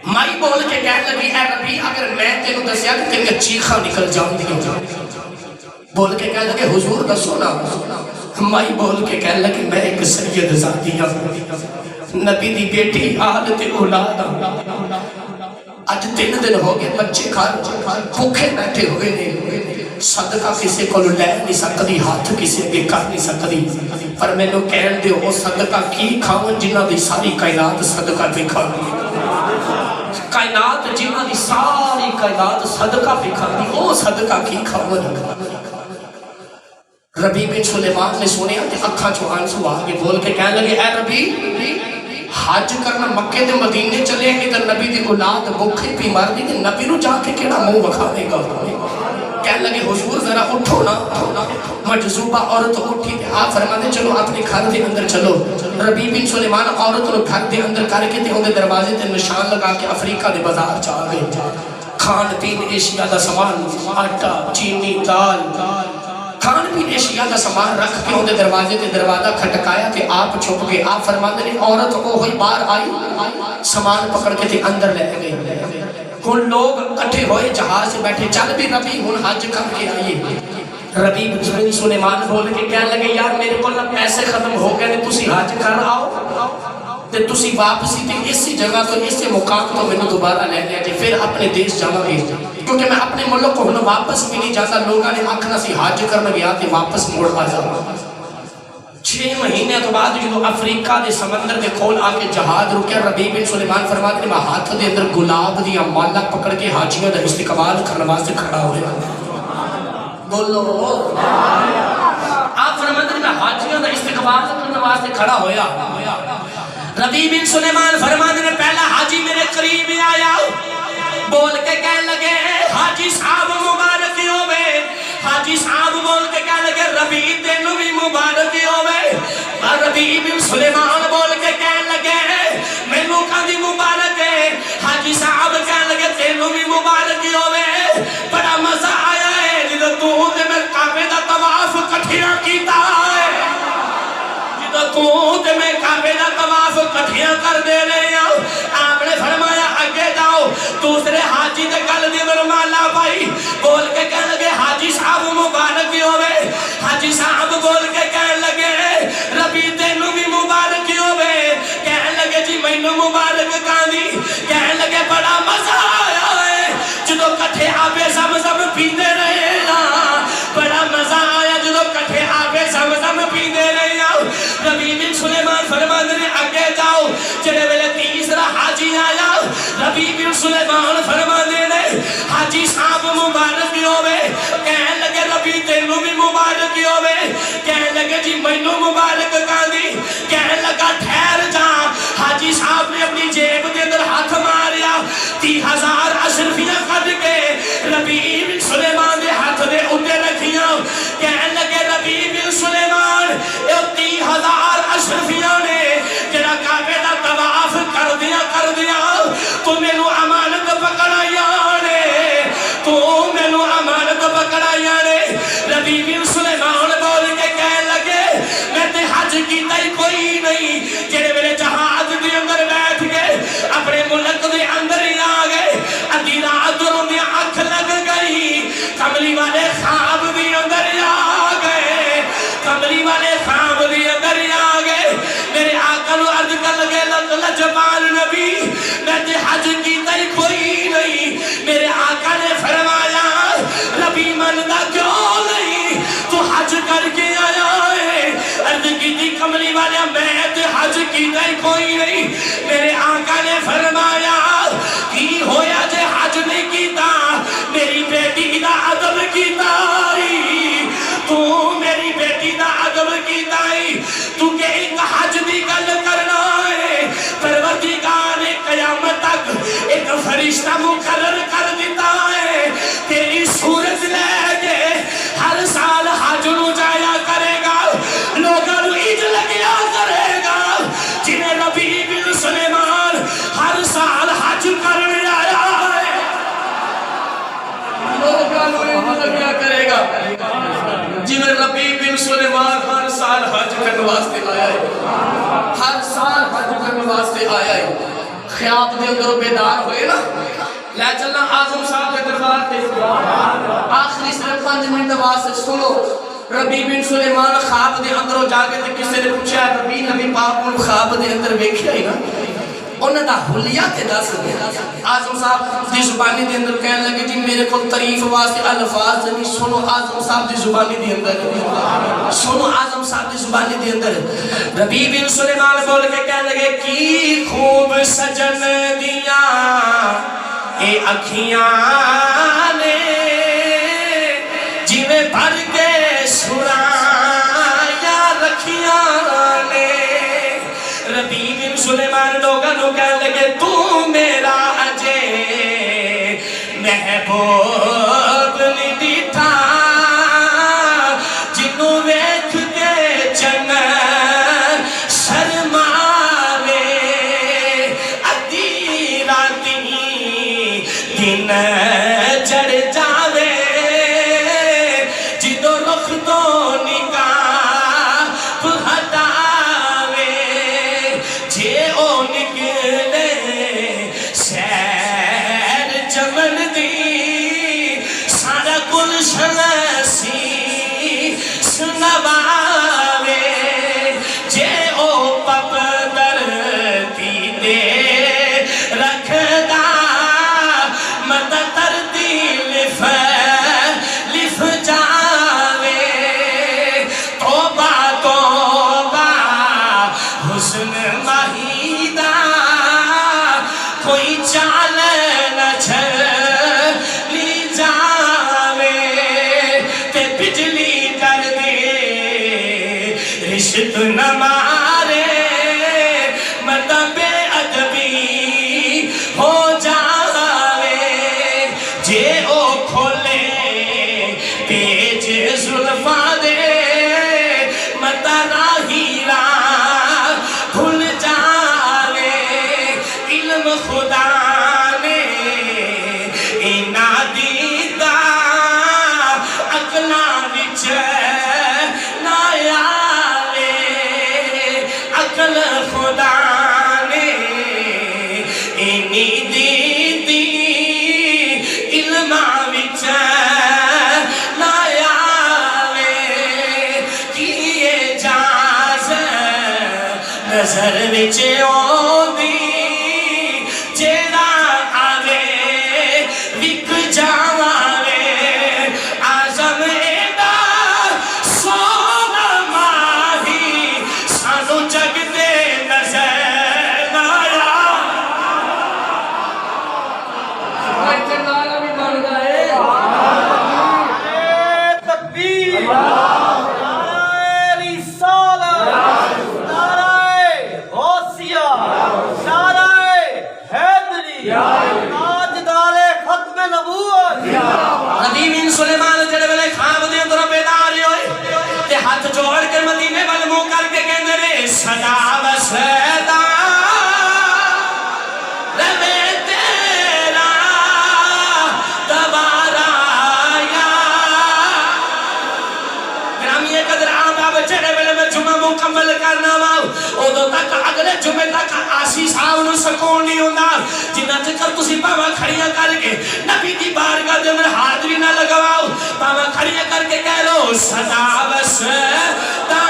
مائی بول کے کہنے لگی اے ربیع اگر میں تینوں دسیا کہ تیریاں چیخاں نکل جاندیاں بول کے کہنے لگے حضور دسو نا مائی بول کے کہنے لگے میں ایک سید ذاتی ہوں نبی دی بیٹی آل تے اولاد آج 3 دن ہو گئے بچے بھوکے بیٹھے ہوئے نے صدقہ کسی کو لے نہیں سکتی ہاتھ کسی بھی کر نہیں سکتی پر میں نے کہن دے وہ صدقہ کی کھاؤں جنہ دی ساری کائنات صدقہ پہ کھا کائنات جنہاں دی ساری کائنات صدقہ پہ کھاندی او صدقہ کی کھاون ربی بن سلیمان نے سنیا کہ اکھاں چوں آنسو آگے بول کے کہنے لگے اے ربی حج کرنا مکے دے مدینے چلے ہیں ادھر نبی دی اولاد بھوکھی پی مر دی نبی نو جا کے کیڑا منہ بکھاوے گا کہنے لگے حضور ذرا اٹھو نا مجذوبہ عورت اٹھی تے آپ فرماتے چلو اپنے گھر دے اندر چلو ربی بن سلیمان عورت نو گھر دے اندر کر کے تے اون دے دروازے تے نشان لگا کے افریقہ دے بازار چا گئے کھان پین ایشیا دا سامان آٹا چینی دال کھان پین اشیاء دا سامان رکھ کے اندے دروازے تے دروازہ کھٹکایا تے آپ چھپ گئے آپ فرماتے نے عورت کو ہوئی باہر آئی سامان پکڑ کے تے اندر لے گئی کون لوگ اکٹھے ہوئے جہاز سے بیٹھے چل بھی ربی ہن حج کر کے آئیے ربی بن سلیمان بول کے کہنے لگے یار میرے کو پیسے ختم ہو گئے نے تسی حج کر آؤ تے تسی واپسی تے اسی جگہ تو اسی مقام تو میں نے دوبارہ لے لیا جی پھر اپنے دیش جانا گے کیونکہ میں اپنے ملک کو ہن واپس بھی نہیں جاتا لوگوں نے آکھنا سی حج کرنا گیا تے واپس موڑ آ جاؤ 6 مہینے تو بعد جو افریقہ دے سمندر دے کول آ کے جہاز رکیا ربی بن سلیمان فرماتے ہیں میں ہاتھ دے اندر گلاب دیا مالا پکڑ کے حاجیوں دا استقبال کرنے واسطے کھڑا ہویا بولو آپ فرماتے ہیں میں حاجیوں دا استقبال کرنے واسطے کھڑا ہویا ربی بن سلیمان فرماتے ہیں پہلا حاجی میرے قریب آیا بول کے کہنے لگے حاجی صاحب مبارک ہوئے حاجی صاحب بول کے کہنے لگے ربی تینوں بھی مبارک ہوئے ربی بن سلیمان بول کے کہنے لگے میں لوکاں دی مبارک ہے حاجی صاحب کہنے لگے تینوں بھی مبارک ہوئے بڑا مزہ آیا ہے جدو تو دے میں کعبے دا طواف کٹھیاں کیتا ہے جدو تو دے میں کعبے دا طواف کٹھیاں کر دے رہے ہیں آپ نے فرمایا آگے جاؤ دوسرے حاجی دے گل دی ورمالا پائی بول کے کہنے لگے حاجی صاحب مبارک ہوئے حاجی صاحب بول کے کہنے لگے ربی تینوں بھی مبارک ہوئے کہنے لگے جی مینوں مبارک کہانی کہنے لگے بڑا مزہ آیا ہے جدو کٹھے آبے زمزم پیندے رہے ہیں بڑا مزہ آیا جدو کٹھے آبے زمزم پیندے رہے ہیں ربی بن سلیمان فرماتے ہیں آگے جاؤ جڑے ویلے تیسرا حاجی آیا ربی بن سلیمان فرماتے ہیں حاجی صاحب مبارک ہوئے کہنے لگے ربی تینوں بھی مبارک ہوئے کہنے لگے جی مینوں مبارک کہانی کہنے لگا ٹھہر جا حاجی صاحب نے اپنی جیب کے اندر ہاتھ ماریا 30,000 اشرفیاں کھد کے ربی بن سلیمان دے ہاتھ دے اتے رکھیاں کہنے لگے ربی بن سلیمان 30,000 اشرفیاں نے جڑا کعبے دا طواف کر دیا تو مینوں امانت پکڑایا نے تو مینوں امانت پکڑایا نے ربی بن سلیمان بول کے کہنے لگے میں تے حج کیتا ہی کوئی نہیں جڑے میرے جہاز دے اندر بیٹھ گئے اپنے ملک دے اندر ہی آ گئے ادھی رات انہوں نے آنکھ لگ گئی کملی والے خواب بھی اندر ہی آ گئے کملی والے خواب بھی اندر ہی آ گئے میرے آقا نو عرض کر لگے لجپال نبی میں تے حج کیتا ہی کوئی نہیں میرے آقا نے فرمایا ربی مندا کیوں نہیں تو حج کر کے آیا ہے عرض کی تھی کملی والے میں تے حج کیتا ہی کوئی نہیں میرے آقا نے فرمایا کی ہویا جے حج نہیں کیتا میری بیٹی دا ادب کیتا تو میری بیٹی دا ادب کیتا تو کہ ایک حج دی گل کرنا ہے پروردگار نے قیامت تک ایک فرشتہ مقرر کر دیتا ہے تیری صورت لے کے ہر سال حج نو جایا کرے گا لوگوں نو عید لگیا کرے گا جنہیں ربی بن سلیمان ہر سال حج کرنے آیا ہے لوگوں نو عید لگیا کرے گا جنہیں ربی بن سلیمان ہر سال حج کرنے واسطے آیا ہے ہر سال حج کرنے واسطے آیا ہے خیاب دے اندر بیدار ہوئے نا لے چلنا آزم صاحب کے دربار تے آخری صرف 5 منٹ واسطے سنو ربی بن سلیمان خواب دے اندروں جا کے تے کسی نے پوچھا ربی نبی پاک کو خواب دے اندر ویکھیا ہی نا انہاں دا حلیہ تے دس اعظم صاحب دی زبانی دے اندر کہنے لگے جی میرے کو تعریف واسطے الفاظ نہیں سنو اعظم صاحب دی زبانی دے اندر سنو اعظم صاحب دی زبانی دے اندر ربیع بن سلیمان بول کے کہنے لگے کی خوب سجن دیاں اے اکھیاں نے جویں بھر کے سرایا رکھیاں نے ربیع بن سلیمان لوگاں نو کہنے لگے تو میرا اجے محبوب نہیں ڈیٹھا جنوں ویکھ کے چن شرماوے ادھی راتی دن چڑھ جاوے جدو رخ تو نکاح ہٹاوے جے او نکلے سیر چمن دی سارا گلشن سی سنواوے جے او پپ درتی دے رکھدا مت ترتی لف جاوے توبہ توبہ حسن مہیدہ کوئی چال نہ چھلی جاوے تے بجلی کر دے رشت نہ مارے مت بے ادبی ہو جاوے جے او کھولے پیج زلفاں دے مت راہی راہ بھول جاوے علم خدا نے اینا دیتا عقلاں وچ نہ آوے عقل خدا نے اینی دیتی علماں وچ نہ آوے کیے جاز نظر وچ آوندی جیڑا آوے وک جاوے اعظم ایڈا سونا ماہی سانو جگ دے نظر نہ آیا ایتھے نعرہ بھی بن گئے تکبیر نعرہ رسالت نعرہ غوثیہ نعرہ حیدری تاجدار ختم نبوت ربیع بن سلیمان جڑے ویلے خواب دے اندر بیدار ہوئے تے ہاتھ جوڑ کے مدینے ول منہ کر کے کہندے نے صدا وسدا ربے تیرا دوبارہ آیا گرامی قدر آداب جڑے ویلے میں جمعہ مکمل کرنا وا ادو تک اگلے جمعے تک آسی صاحب نو سکون نہیں ہوندا جنہ چکر تسی باواں کھڑیاں کر کے نبی دی بارگاہ دے اندر حاضری نہ لگواؤ باواں کھڑیاں کر کے کہہ لو صدا وسدا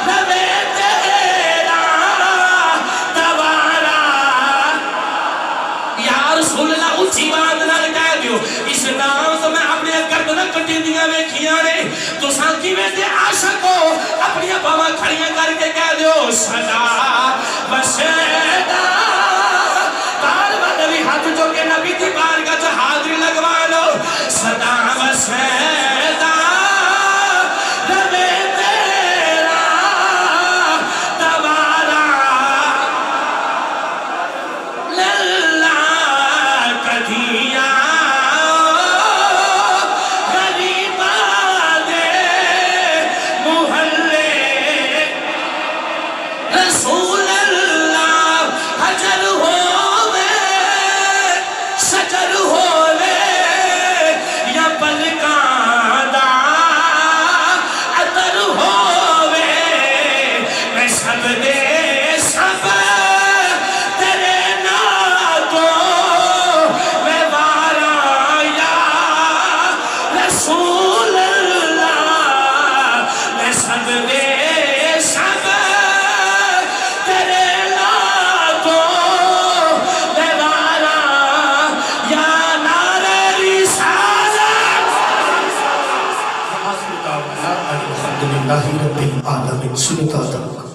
ربے تیرا دوبارہ یا رسول اللہ اچھی بات نہ کہہ دیو اس نام تو میں اپنے گردناں کٹی دیاں ویکھیاں نے تساں کیویں دے عاشق ہو اپنی باواں کھڑیاں کر کے کہہ دیو صدا وسدا تار بدوی ہاتھ جو کہ نبی دی بارگاہ چ حاضری لگوا لو صدا وسدا ربے تیرا دوبارہ للہ کدھیاں غریبہ دے محلے رسول اللہ الحمدللہ رب العالمین. سنتا تھا